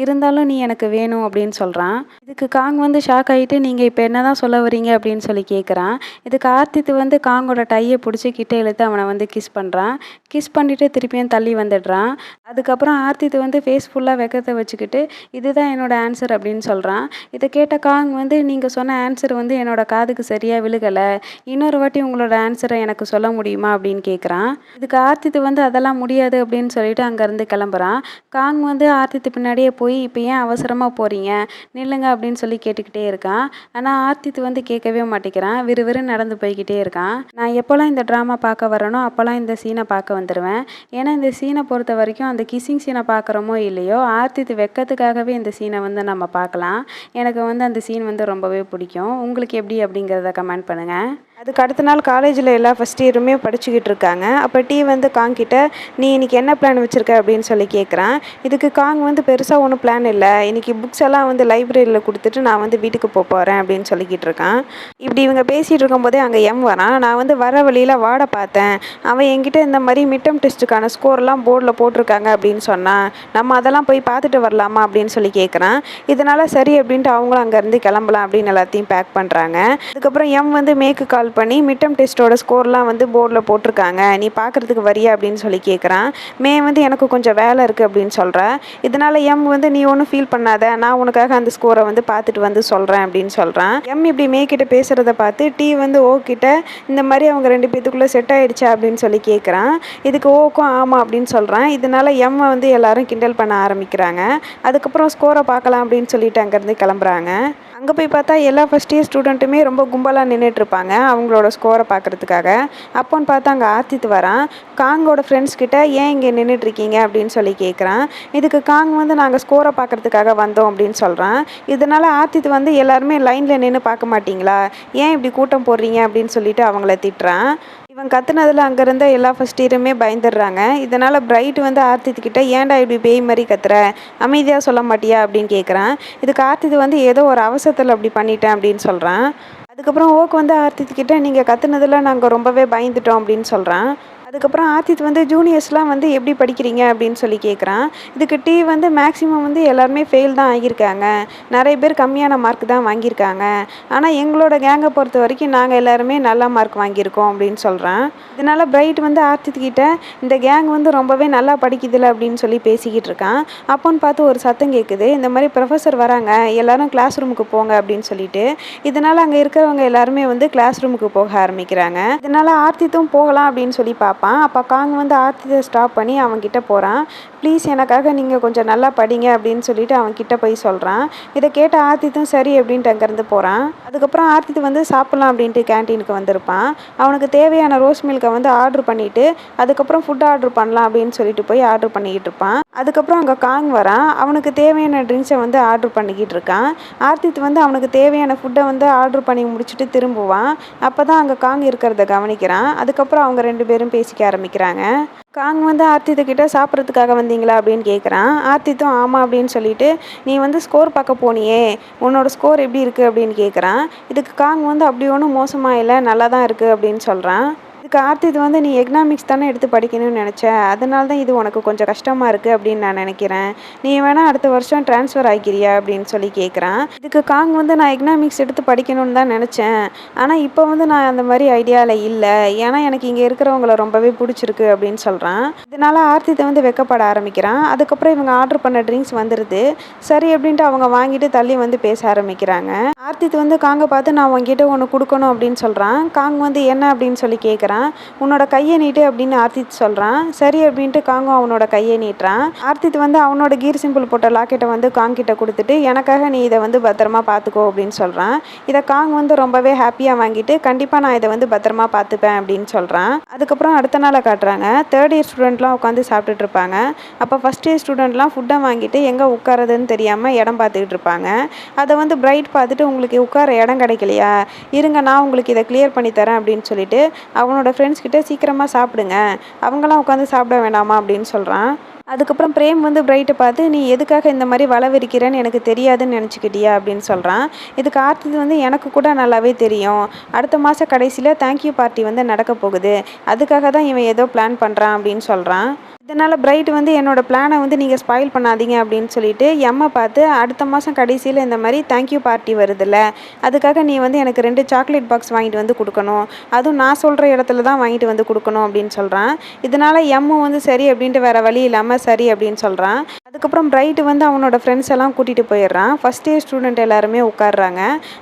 இருந்தாலும் நீ எனக்கு வேணும் அப்படின்னு சொல்கிறான். இதுக்கு காங் வந்து ஷாக் ஆகிட்டு நீங்கள் இப்போ என்ன தான் சொல்ல வரீங்க அப்படின்னு சொல்லி கேட்குறான். இதுக்கு ஆர்த்தித் வந்து காங்கோட டையை பிடிச்சி கிட்ட இழுத்து அவனை வந்து கிஸ் பண்ணுறான். கிஸ் பண்ணிவிட்டு திருப்பியும் தள்ளி வந்துடுறான். அதுக்கப்புறம் ஆர்த்தித் வந்து ஃபேஸ் ஃபுல்லாக வெக்கத்தை வச்சுக்கிட்டு இதுதான் என்னோட ஆன்சர் அப்படின்னு சொல்கிறான். இதை கேட்ட காங் வந்து நீங்கள் சொன்ன ஆன்சர் வந்து என்னோட காதுக்கு சரியாக விழுகலை. இன்னொரு வாட்டி உங்களோட ஆன்சரை எனக்கு சொல்ல முடியுமா அப்படின்னு கேட்குறான். இதுக்கு ஆர்த்தித் வந்து அதெல்லாம் அதெல்லாம் முடியாது அப்படின்னு சொல்லிட்டு அங்கேருந்து கிளம்புறான். காங் வந்து ஆர்த்தித்து பின்னாடியே போய் இப்போ ஏன் அவசரமாக போகிறீங்க, நில்லுங்க அப்படின்னு சொல்லி கேட்டுக்கிட்டே இருக்கான். ஆனால் ஆர்த்தித்து வந்து கேட்கவே மாட்டேங்கிறான். விறுவிறுன்னு நடந்து போய்கிட்டே இருக்கான். நான் எப்போல்லாம் இந்த ட்ராமா பார்க்க வரேனோ அப்போல்லாம் இந்த சீனை பார்க்க வந்துடுவேன். ஏன்னா இந்த சீனை பொறுத்த வரைக்கும் அந்த கிஸ்ஸிங் சீனை பார்க்குறோமோ இல்லையோ ஆர்த்தித்து வெக்கத்துக்காகவே இந்த சீனை வந்து நம்ம பார்க்கலாம். எனக்கு வந்து அந்த சீன் வந்து ரொம்பவே பிடிக்கும். உங்களுக்கு எப்படி அப்படிங்கிறத கமெண்ட் பண்ணுங்கள். அதுக்கு அடுத்த நாள் காலேஜில் எல்லா ஃபஸ்ட் இயருமே படிச்சுக்கிட்டு இருக்காங்க. அப்போ டீ வந்து காங் கிட்ட நீ இன்னைக்கு என்ன பிளான் வச்சுருக்க அப்படின்னு சொல்லி கேட்குறான். இதுக்கு காங் வந்து பெருசாக ஒன்றும் பிளான் இல்லை, இன்னைக்கு புக்ஸ் எல்லாம் வந்து லைப்ரரியில் கொடுத்துட்டு நான் வந்து வீட்டுக்கு போகிறேன் அப்படின்னு சொல்லிக்கிட்டு இருக்கான். இப்படி இவங்க பேசிகிட்டு இருக்கும்போதே அங்கே எம் வரான். நான் வந்து வர வழியில் வாட பார்த்தேன், அவன் என்கிட்ட இந்த மாதிரி மிட்டம் டெஸ்ட்டுக்கான ஸ்கோர்லாம் போர்டில் போட்டிருக்காங்க அப்படின்னு சொன்னான், நம்ம அதெல்லாம் போய் பார்த்துட்டு வரலாமா அப்படின்னு சொல்லி கேட்குறான். இதனால் சரி அப்படின்ட்டு அவங்களும் அங்கேருந்து கிளம்பலாம் அப்படின்னு எல்லாத்தையும் பேக் பண்ணுறாங்க. அதுக்கப்புறம் எம் வந்து மேக்கு கால் பண்ணி மிட்டம் டெஸ்ட்டோட ஸ்கோர்லாம் வந்து போர்டில் போட்டிருக்காங்க, நீ பார்க்குறதுக்கு வரியா அப்படின்னு சொல்லி கேட்குறான். மே வந்து எனக்கு கொஞ்சம் வேலை இருக்குது அப்படின்னு சொல்கிறேன். இதனால் எம் வந்து நீ ஒன்றும் ஃபீல் பண்ணாத, நான் உனக்காக அந்த ஸ்கோரை வந்து பார்த்துட்டு வந்து சொல்கிறேன் அப்படின்னு சொல்கிறான். எம் இப்படி மே கிட்ட பேசுகிறத பார்த்து டீ வந்து ஓ கிட்ட இந்த மாதிரி அவங்க 2 பேத்துக்குள்ளே செட் ஆகிடுச்சா அப்படின்னு சொல்லி கேட்குறான். இதுக்கு ஓக்கும் ஆமாம் அப்படின்னு சொல்கிறான். இதனால் எம் வந்து எல்லாரும் கிண்டல் பண்ண ஆரம்பிக்கிறாங்க. அதுக்கப்புறம் ஸ்கோரை பார்க்கலாம் அப்படின்னு சொல்லிட்டு அங்கேருந்து கிளம்புறாங்க. அங்கே போய் பார்த்தா எல்லா ஃபஸ்ட் இயர் ஸ்டூடெண்ட்டுமே ரொம்ப கும்பலாக நின்றுட்டுருப்பாங்க அவங்களோட ஸ்கோரை பார்க்குறதுக்காக. அப்போன்னு பார்த்தா அங்கே ஆர்த்தித்து வரான். காங்கோட ஃப்ரெண்ட்ஸ் கிட்ட ஏன் இங்கே நின்றுட்டுருக்கீங்க அப்படின்னு சொல்லி கேட்குறான். இதுக்கு காங் வந்து நாங்கள் ஸ்கோரை பார்க்குறதுக்காக வந்தோம் அப்படின்னு சொல்கிறான். இதனால் ஆர்த்தித்து வந்து எல்லாருமே லைனில் நின்று பார்க்க மாட்டிங்களா, ஏன் இப்படி கூட்டம் போடுறீங்க அப்படின்னு சொல்லிட்டு அவங்கள திட்டுறான். இவன் கத்துனதில் அங்கே இருந்த எல்லா ஃபஸ்ட் இயருமே பயந்துடுறாங்க. இதனால் பிரைட் வந்து ஆர்த்தித்துக்கிட்ட ஏன்டா இப்படி பேய் மாதிரி கத்துற, அமைதியாக சொல்ல மாட்டியா அப்படின்னு கேட்குறான். இதுக்கு ஆர்த்தித்து வந்து ஏதோ ஒரு அவசரத்தில் அப்படி பண்ணிட்டேன் அப்படின்னு சொல்கிறான். அதுக்கப்புறம் ஓக்கு வந்து ஆர்த்தித்துக்கிட்ட நீங்கள் கத்துனதில் நாங்கள் ரொம்பவே பயந்துட்டோம் அப்படின்னு சொல்கிறான். அதுக்கப்புறம் ஆர்த்தித் வந்து ஜூனியர்ஸ்லாம் வந்து எப்படி படிக்கிறீங்க அப்படின்னு சொல்லி கேட்குறான். இதுக்கு டீ வந்து மேக்ஸிமம் வந்து எல்லாருமே ஃபெயில் தான் ஆகியிருக்காங்க, நிறைய பேர் கம்மியான மார்க் தான் வாங்கியிருக்காங்க, ஆனால் எங்களோட கேங்கை பொறுத்த வரைக்கும் நாங்கள் எல்லாருமே நல்ல மார்க் வாங்கியிருக்கோம் அப்படின்னு சொல்கிறான். இதனால் பிரைட் வந்து ஆர்த்தித்கிட்ட இந்த கேங் வந்து ரொம்பவே நல்லா படிக்குதில்ல அப்படின்னு சொல்லி பேசிக்கிட்டு இருக்கான். அப்போன்னு பார்த்து ஒரு சத்தம் கேட்குது, இந்த மாதிரி ப்ரொஃபஸர் வராங்க, எல்லாரும் கிளாஸ் ரூமுக்கு போங்க அப்படின்னு சொல்லிட்டு. இதனால் அங்கே இருக்கிறவங்க எல்லாருமே வந்து கிளாஸ் ரூமுக்கு போக ஆரம்பிக்கிறாங்க. இதனால் ஆர்த்தித்தும் போகலாம் அப்படின்னு சொல்லி பார்ப்பான். அப்போ காங் வந்து ஆர்த்தித்தை ஸ்டாப் பண்ணி அவன்கிட்ட போகிறான். ப்ளீஸ் எனக்காக நீங்கள் கொஞ்சம் நல்லா படிங்க அப்படின்னு சொல்லிட்டு அவன்கிட்ட போய் சொல்கிறான். இதை கேட்ட ஆர்த்தித்தும் சரி அப்படின்ட்டு அங்கேருந்து போகிறான். அதுக்கப்புறம் ஆர்த்தித்து வந்து சாப்பிட்லாம் அப்படின்ட்டு கேன்டீனுக்கு வந்திருப்பான். அவனுக்கு தேவையான ரோஸ் மில்கை வந்து ஆர்டர் பண்ணிவிட்டு அதுக்கப்புறம் ஃபுட் ஆர்டர் பண்ணலாம் அப்படின்னு சொல்லிட்டு போய் ஆர்டர் பண்ணிக்கிட்டு இருப்பான். அதுக்கப்புறம் அங்கே காங் வரான். அவனுக்கு தேவையான ட்ரிங்க்ஸை வந்து ஆர்டர் பண்ணிக்கிட்டு இருக்கான். ஆர்த்தித் வந்து அவனுக்கு தேவையான ஃபுட்டை வந்து ஆர்டர் பண்ணி முடிச்சுட்டு திரும்புவான். அப்போ தான் அங்கே காங் இருக்கிறத கவனிக்கிறான். அதுக்கப்புறம் அவங்க 2 பேரும் பேசிக்க ஆரம்பிக்கிறாங்க. காங் வந்து ஆர்த்தித்துக்கிட்ட சாப்பிட்றதுக்காக வந்தீங்களா அப்படின்னு கேட்குறான். ஆர்த்தித்தும் ஆமாம் அப்படின்னு சொல்லிட்டு நீ வந்து ஸ்கோர் பார்க்க போனியே, உன்னோட ஸ்கோர் எப்படி இருக்குது அப்படின்னு கேட்குறான். இதுக்கு காங் வந்து அப்படி ஒன்றும் மோசமாக இல்லை, நல்லா தான் இருக்குது அப்படின்னு சொல்கிறான். இதுக்கு ஆர்த்தித் வந்து நீ எக்கனாமிக்ஸ் தானே எடுத்து படிக்கணும்னு நினச்ச, அதனால தான் இது உனக்கு கொஞ்சம் கஷ்டமாக இருக்குது அப்படின்னு நான் நினைக்கிறேன், நீ வேணால் அடுத்த வருஷம் ட்ரான்ஸ்ஃபர் ஆகிக்கிறியா அப்படின்னு சொல்லி கேட்குறான். இதுக்கு காங் வந்து நான் எக்கனாமிக்ஸ் எடுத்து படிக்கணும்னு தான் நினச்சேன், ஆனால் இப்போ வந்து நான் அந்த மாதிரி ஐடியாவில் இல்லை, ஏன்னா எனக்கு இங்கே இருக்கிறவங்கள ரொம்பவே பிடிச்சிருக்கு அப்படின்னு சொல்கிறான். இதனால் ஆர்த்தித்தை வந்து வெக்கப்பட ஆரம்பிக்கிறான். அதுக்கப்புறம் இவங்க ஆர்டர் பண்ண ட்ரிங்க்ஸ் வந்துடுது. சரி அப்படின்ட்டு அவங்க வாங்கிட்டு தள்ளி வந்து பேச ஆரம்பிக்கிறாங்க. ஆர்த்தித் வந்து காங்கை பார்த்து நான் உங்ககிட்ட ஒன்று கொடுக்கணும் அப்படின்னு சொல்கிறான். காங் வந்து என்ன அப்படின்னு சொல்லி கேட்குறான். உன்னோட கையை நீட்டு அப்படின்னு ஆர்த்தித் சொல்கிறான். சரி அப்படின்ட்டு காங்கும் அவனோட கையை நீட்டுறான். ஆர்த்தித் வந்து அவனோட கீர் சிம்பிள் போட்ட லாக்கெட்டை வந்து காங் கிட்ட கொடுத்துட்டு எனக்காக நீ இதை வந்து பத்திரமா பார்த்துக்கோ அப்படின்னு சொல்கிறான். இதை காங் வந்து ரொம்பவே ஹாப்பியாக வாங்கிட்டு கண்டிப்பாக நான் இதை வந்து பத்திரமா பார்த்துப்பேன் அப்படின்னு சொல்கிறான். அதுக்கப்புறம் அடுத்த நாளை காட்டுறாங்க. 3rd இயர் ஸ்டூடெண்ட்லாம் உட்காந்து சாப்பிட்டுட்டு இருப்பாங்க. அப்போ ஃபஸ்ட் இயர் ஸ்டூடெண்ட்லாம் ஃபுட்டை வாங்கிட்டு எங்கே உட்காரதுன்னு தெரியாமல் இடம் பார்த்துக்கிட்டு இருப்பாங்க. அதை வந்து பிரைட் பார்த்துட்டு உங்களுக்கு உட்கார இடம் கிடைக்கலையா, இருங்க நான் உங்களுக்கு இதை கிளியர் பண்ணி தரேன் அப்படின்னு சொல்லிட்டு அவனோட ஃப்ரெண்ட்ஸ் கிட்ட சீக்கிரமாக சாப்பிடுங்க, அவங்களாம் உட்காந்து சாப்பிட வேணாமா அப்படின்னு சொல்கிறான். அதுக்கப்புறம் பிரேம் வந்து பிரைட்டை பார்த்து நீ எதுக்காக இந்த மாதிரி வலை விரிக்கிறேன்னு எனக்கு தெரியாதுன்னு நினச்சிக்கிட்டியா அப்படின்னு சொல்கிறான். இதுக்கு ஆர்த்தித் வந்து எனக்கு கூட நல்லாவே தெரியும், அடுத்த மாத கடைசியில் தேங்க்யூ பார்ட்டி வந்து நடக்க போகுது, அதுக்காக தான் இவன் ஏதோ பிளான் பண்ணுறான் அப்படின்னு சொல்கிறான். இதனால் பிரைட் வந்து என்னோடய பிளானை வந்து நீங்கள் ஸ்பாயில் பண்ணாதீங்க அப்படின்னு சொல்லிட்டு எம்மை பார்த்து அடுத்த மாதம் கடைசியில் இந்த மாதிரி தேங்க்யூ பார்ட்டி வருதுல்ல, அதுக்காக நீ வந்து எனக்கு 2 சாக்லேட் பாக்ஸ் வாங்கிட்டு வந்து கொடுக்கணும், அதுவும் நான் சொல்கிற இடத்துல தான் வாங்கிட்டு வந்து கொடுக்கணும் அப்படின்னு சொல்கிறான். இதனால் எம்மும் வந்து சரி அப்படின்ட்டு வேறு வழி இல்லாமல் தாராளமாக சரி அப்படின்னு சொல்கிறான். அதுக்கப்புறம் பிரைட் வந்து அவனோட ஃப்ரெண்ட்ஸ் எல்லாம் கூட்டிகிட்டு போயிடுறான். ஃபஸ்ட் இயர் ஸ்டூடெண்ட் எல்லாருமே உட்காடுறாங்க.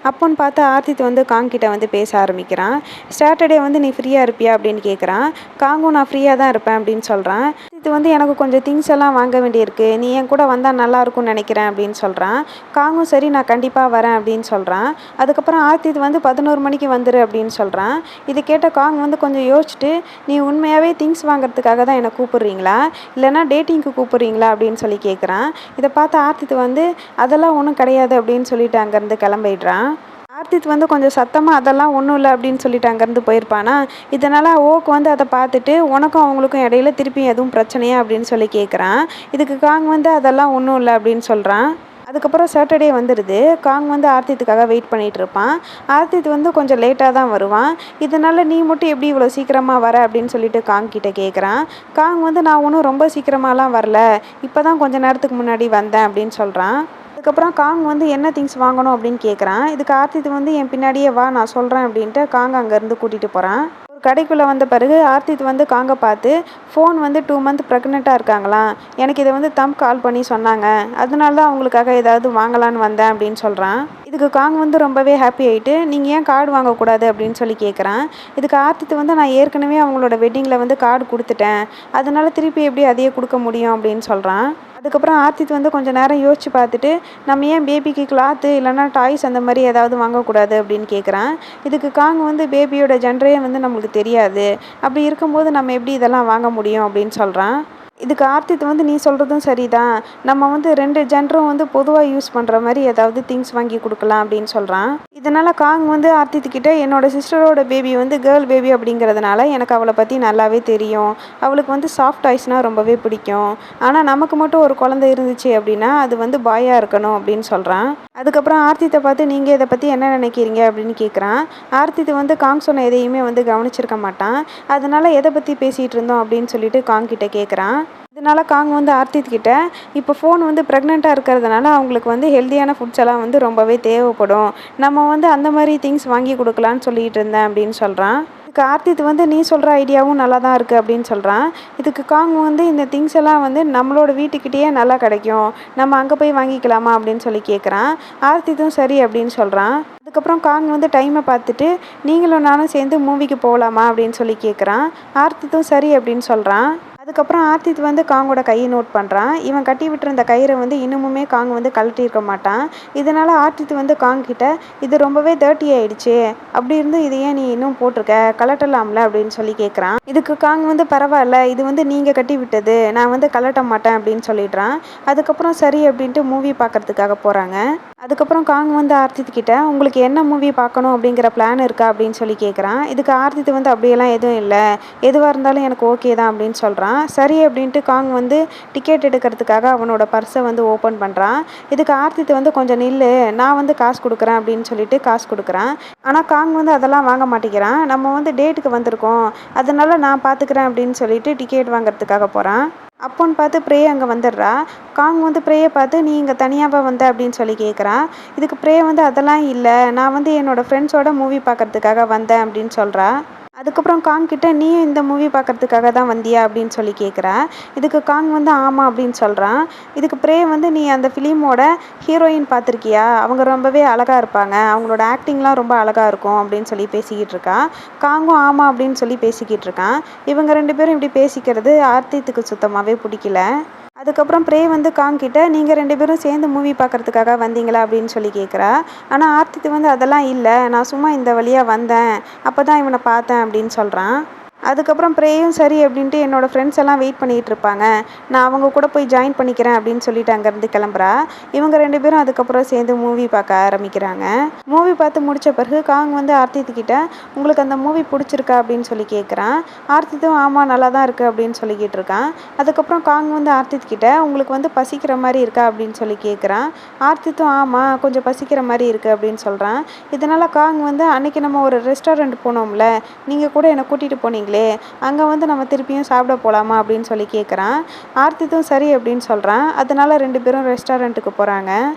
அப்போன்னு பார்த்து ஆர்த்தித் வந்து காங்கிட்ட வந்து பேச ஆரம்பிக்கிறான். சாட்டர்டே வந்து நீ ஃப்ரீயாக இருப்பியா அப்படின்னு கேட்குறான். காங்கும் நான் ஃப்ரீயாக தான் இருப்பேன் அப்படின்னு சொல்கிறான். இது வந்து எனக்கு கொஞ்சம் திங்ஸ் எல்லாம் வாங்க வேண்டியிருக்கு, நீ என் கூட வந்தால் நல்லா இருக்கும்னு நினைக்கிறேன் அப்படின்னு சொல்கிறான். காங்கும் சரி நான் கண்டிப்பாக வரேன் அப்படின்னு சொல்கிறான். அதுக்கப்புறம் ஆர்த்தித் வந்து 11 மணிக்கு வந்துரு அப்படின்னு சொல்கிறான். இதை கேட்ட காங் வந்து கொஞ்சம் யோசிச்சுட்டு, நீ உண்மையாகவே திங்ஸ் வாங்குறதுக்காக தான் என்னை கூப்பிட்றீங்களா இல்லைனா டேட்டிங்க்கு கூப்பிட்றீங்களா அப்படின்னு சொல்லி கேட்குறான். இதை பார்த்து ஆர்த்தித் வந்து அதெல்லாம் ஒன்றும் கிடையாது அப்படின்னு சொல்லிட்டு அங்கேருந்து கிளம்பிடுறான். ஆர்த்தித் வந்து கொஞ்சம் சத்தமாக அதெல்லாம் ஒன்றும் இல்லை அப்படின்னு சொல்லிட்டு அங்கேருந்து போயிருப்பானா. இதனால் ஓக்கு வந்து அதை பார்த்துட்டு உனக்கும் அவங்களுக்கும் இடையில திருப்பி எதுவும் பிரச்சனையா அப்படின்னு சொல்லி கேட்குறான். இதுக்கு காங் வந்து அதெல்லாம் ஒன்றும் இல்லை அப்படின்னு சொல்கிறான். அதுக்கப்புறம் சாட்டர்டே வந்துடுது. காங் வந்து ஆர்த்தித்துக்காக வெயிட் பண்ணிகிட்டு இருப்பான். ஆர்த்தித் வந்து கொஞ்சம் லேட்டாக தான் வருவான். இதனால் நீ மட்டும் எப்படி இவ்வளோ சீக்கிரமாக வர அப்படின்னு சொல்லிட்டு காங் கிட்டே கேட்குறான். காங் வந்து நான் ஒன்றும் ரொம்ப சீக்கிரமாலாம் வரல, இப்போ தான் கொஞ்சம் நேரத்துக்கு முன்னாடி வந்தேன் அப்படின்னு சொல்கிறான். அதுக்கப்புறம் காங் வந்து என்ன திங்ஸ் வாங்கணும் அப்படின்னு கேட்குறான். இதுக்கு ஆர்த்தித் வந்து என் பின்னாடியே வா நான் சொல்கிறேன் அப்படின்ட்டு காங் அங்கேருந்து கூட்டிகிட்டு போகிறான். ஒரு கடைக்குள்ளே வந்த பிறகு ஆர்த்தித் வந்து காங்கை பார்த்து, ஃபோன் வந்து 2 மந்த் ப்ரெக்னெண்ட்டாக இருக்காங்களாம், எனக்கு இதை வந்து கால் பண்ணி சொன்னாங்க, அதனால தான் அவங்களுக்காக ஏதாவது வாங்கலான்னு வந்தேன் அப்படின்னு சொல்கிறான். இதுக்கு காங் வந்து ரொம்பவே ஹாப்பி ஆகிட்டு, நீங்கள் ஏன் கார்டு வாங்கக்கூடாது அப்படின்னு சொல்லி கேட்குறான். இதுக்கு ஆர்த்தித் வந்து நான் ஏற்கனவே அவங்களோட வெட்டிங்கில் வந்து கார்டு கொடுத்துட்டேன், அதனால திருப்பி எப்படி அதையே கொடுக்க முடியும் அப்படின்னு சொல்கிறான். அதுக்கப்புறம் ஆர்த்தித் வந்து கொஞ்சம் நேரம் யோசிச்சு பார்த்துட்டு, நம்ம ஏன் பேபிக்கு கிளாத்து இல்லைனா டாய்ஸ் அந்த மாதிரி ஏதாவது வாங்கக்கூடாது அப்படின்னு கேட்குறான். இதுக்கு காங் வந்து பேபியோட ஜெண்டரே வந்து நம்மளுக்கு தெரியாது, அப்படி இருக்கும்போது நம்ம எப்படி இதெல்லாம் வாங்க முடியும் அப்படின்னு சொல்கிறான். இதுக்கு ஆர்த்தித் வந்து நீ சொல்கிறதும் சரிதான், நம்ம வந்து 2 ஜென்டரும் வந்து பொதுவாக யூஸ் பண்ணுற மாதிரி ஏதாவது திங்ஸ் வாங்கி கொடுக்கலாம் அப்படின்னு சொல்கிறான். இதனால் காங் வந்து ஆர்த்தித்துக்கிட்ட என்னோட சிஸ்டரோட பேபி வந்து கேர்ள் பேபி அப்படிங்கிறதுனால எனக்கு அவளை பற்றி நல்லாவே தெரியும், அவளுக்கு வந்து சாஃப்ட் டாய்ஸ்னால் ரொம்பவே பிடிக்கும், ஆனால் நமக்கு மட்டும் ஒரு குழந்தை இருந்துச்சு அப்படின்னா அது வந்து பாயாக இருக்கணும் அப்படின்னு சொல்கிறான். அதுக்கப்புறம் ஆர்த்தித்தை பார்த்து நீங்கள் இதை பற்றி என்ன நினைக்கிறீங்க அப்படின்னு கேட்குறான். ஆர்த்தித் வந்து காங் சொன்ன எதையுமே வந்து கவனிச்சிருக்க மாட்டான். அதனால் எதை பற்றி பேசிகிட்டு இருந்தோம் அப்படின்னு சொல்லிட்டு காங் கிட்ட கேட்குறான். இதனால் காங் வந்து ஆர்த்தித் கிட்ட, இப்போ ஃபோன் வந்து ப்ரெக்னெண்ட்டாக இருக்கிறதுனால அவங்களுக்கு வந்து ஹெல்த்தியான ஃபுட்ஸ் எல்லாம் வந்து ரொம்பவே தேவைப்படும், நம்ம வந்து அந்த மாதிரி திங்ஸ் வாங்கி கொடுக்கலான்னு சொல்லிகிட்டு இருந்தேன் அப்படின்னு சொல்கிறான். இதுக்கு ஆர்த்தித் வந்து நீ சொல்கிற ஐடியாவும் நல்லா தான் இருக்குது அப்படின்னு சொல்கிறான். இதுக்கு காங் வந்து இந்த திங்ஸ் எல்லாம் வந்து நம்மளோட வீட்டுக்கிட்டேயே நல்லா கிடைக்கும், நம்ம அங்கே போய் வாங்கிக்கலாமா அப்படின்னு சொல்லி கேட்குறான். ஆர்த்தித்தும் சரி அப்படின்னு சொல்கிறான். அதுக்கப்புறம் காங் வந்து டைமை பார்த்துட்டு, நீங்களும் நானும் சேர்ந்து மூவிக்கு போகலாமா அப்படின்னு சொல்லி கேட்குறான். ஆர்த்தித்தும் சரி அப்படின்னு சொல்கிறான். அதுக்கப்புறம் ஆர்த்தித் வந்து காங்கோட கையை நோட் பண்ணுறான். இவன் கட்டி விட்டுருந்த கயிறை வந்து இன்னுமுமே காங் வந்து கழட்டியிருக்க மாட்டான். இதனால் ஆர்த்தித் வந்து காங் கிட்ட, இது ரொம்பவே டர்ட்டி ஆயிடுச்சு, அப்படி இருந்து இது ஏன் நீ இன்னும் போட்டிருக்க, கலட்டலாம்ல அப்படின்னு சொல்லி கேட்குறான். இதுக்கு காங் வந்து பரவாயில்ல, இது வந்து நீங்கள் கட்டி விட்டது, நான் வந்து கலட்ட மாட்டேன் அப்படின்னு சொல்லிடுறான். அதுக்கப்புறம் சரி அப்படின்ட்டு மூவி பார்க்கறதுக்காக போகிறாங்க. அதுக்கப்புறம் காங் வந்து ஆர்த்தித் கிட்ட, உங்களுக்கு என்ன மூவி பார்க்கணும் அப்படிங்கிற பிளான் இருக்கா அப்படின்னு சொல்லி கேட்குறான். இதுக்கு ஆர்த்தித் வந்து அப்படியெல்லாம் எதுவும் இல்லை, எதுவாக இருந்தாலும் எனக்கு ஓகே தான் அப்படின்னு சொல்கிறான். சரி அப்படின்ட்டு காங் வந்து டிக்கெட் எடுக்கிறதுக்காக அவனோட பர்ஸை வந்து ஓப்பன் பண்ணுறான். இதுக்கு ஆர்த்தித் வந்து கொஞ்சம் நில்லு, நான் வந்து காசு கொடுக்குறேன் அப்படின்னு சொல்லிட்டு காசு கொடுக்குறான். ஆனால் காங் வந்து அதெல்லாம் வாங்க மாட்டேங்கிறான். நம்ம வந்து டேட்டுக்கு வந்திருக்கோம், அதனால நான் பார்த்துக்கிறேன் அப்படின்னு சொல்லிட்டு டிக்கெட் வாங்குறதுக்காக போகிறான். அப்போன்னு பார்த்து ப்ரே அங்கே வந்துடுறா. காங் வந்து ப்ரேயை பார்த்து, நீ இங்கே தனியாக வந்த அப்படின்னு சொல்லி கேட்குறான். இதுக்கு ப்ரே வந்து அதெல்லாம் இல்லை, நான் வந்து என்னோடய ஃப்ரெண்ட்ஸோட மூவி பார்க்கறதுக்காக வந்தேன் அப்படின்னு சொல்கிறா. அதுக்கப்புறம் காங் கிட்ட, நீயும் இந்த மூவி பார்க்கறதுக்காக தான் வந்தியா அப்படின்னு சொல்லி கேட்குறா. இதுக்கு காங் வந்து ஆமாம் அப்படின்னு சொல்கிறான். இதுக்கு ப்ரே வந்து, நீ அந்த ஃபிலிமோட ஹீரோயின் பார்த்துருக்கியா, அவங்க ரொம்பவே அழகாக இருப்பாங்க, அவங்களோட ஆக்டிங்லாம் ரொம்ப அழகாக இருக்கும் அப்படின்னு சொல்லி பேசிக்கிட்டு இருக்கா. காங்கும் ஆமாம் அப்படின்னு சொல்லி பேசிக்கிட்டு இருக்கான். இவங்க 2 பேரும் இப்படி பேசிக்கிறது ஆர்த்தித்துக்கு சுத்தமாகவே பிடிக்கல. அதுக்கப்புறம் ப்ரே வந்து காங் கிட்ட, நீங்கள் 2 பேரும் சேர்ந்து மூவி பார்க்கறதுக்காக வந்தீங்களா அப்படின்னு சொல்லி கேட்குறா. ஆனால் ஆர்த்தித் வந்து அதெல்லாம் இல்லை, நான் சும்மா இந்த வழியாக வந்தேன், அப்போ தான் இவனை பார்த்தேன் அப்படின்னு சொல்கிறான். அதுக்கப்புறம் ப்ரேயும் சரி அப்படின்ட்டு என்னோடய ஃப்ரெண்ட்ஸ் எல்லாம் வெயிட் பண்ணிகிட்டு இருப்பாங்க, நான் அவங்க கூட போய் ஜாயின் பண்ணிக்கிறேன் அப்படின்னு சொல்லிட்டு அங்கேருந்து கிளம்புறா. இவங்க 2 பேரும் அதுக்கப்புறம் சேர்ந்து மூவி பார்க்க ஆரம்பிக்கிறாங்க. மூவி பார்த்து முடித்த பிறகு காங் வந்து ஆர்த்தித் கிட்ட, உங்களுக்கு அந்த மூவி பிடிச்சிருக்கா அப்படின்னு சொல்லி கேட்குறான். ஆர்த்தித்தும் ஆமாம் நல்லா தான் இருக்குது அப்படின்னு சொல்லிக்கிட்டு இருக்கான். அதுக்கப்புறம் காங் வந்து ஆர்த்தித் கிட்ட, உங்களுக்கு வந்து பசிக்கிற மாதிரி இருக்கா அப்படின்னு சொல்லி கேட்குறான். ஆர்த்தித்தும் ஆமாம் கொஞ்சம் பசிக்கிற மாதிரி இருக்குது அப்படின்னு சொல்கிறான். இதனால் காங் வந்து, அன்றைக்கி நம்ம ஒரு ரெஸ்டாரண்ட் போனோம்ல, நீங்கள் கூட என்னை கூட்டிகிட்டு போனீங்களே, சொன்னீங்களே, அங்கே வந்து நம்ம திருப்பியும் சாப்பிட போகலாமா அப்படின்னு சொல்லி கேட்குறான். ஆர்த்தித்தும் சரி அப்படின்னு சொல்கிறான். அதனால 2 பேரும் ரெஸ்டாரண்ட்டுக்கு போகிறாங்க.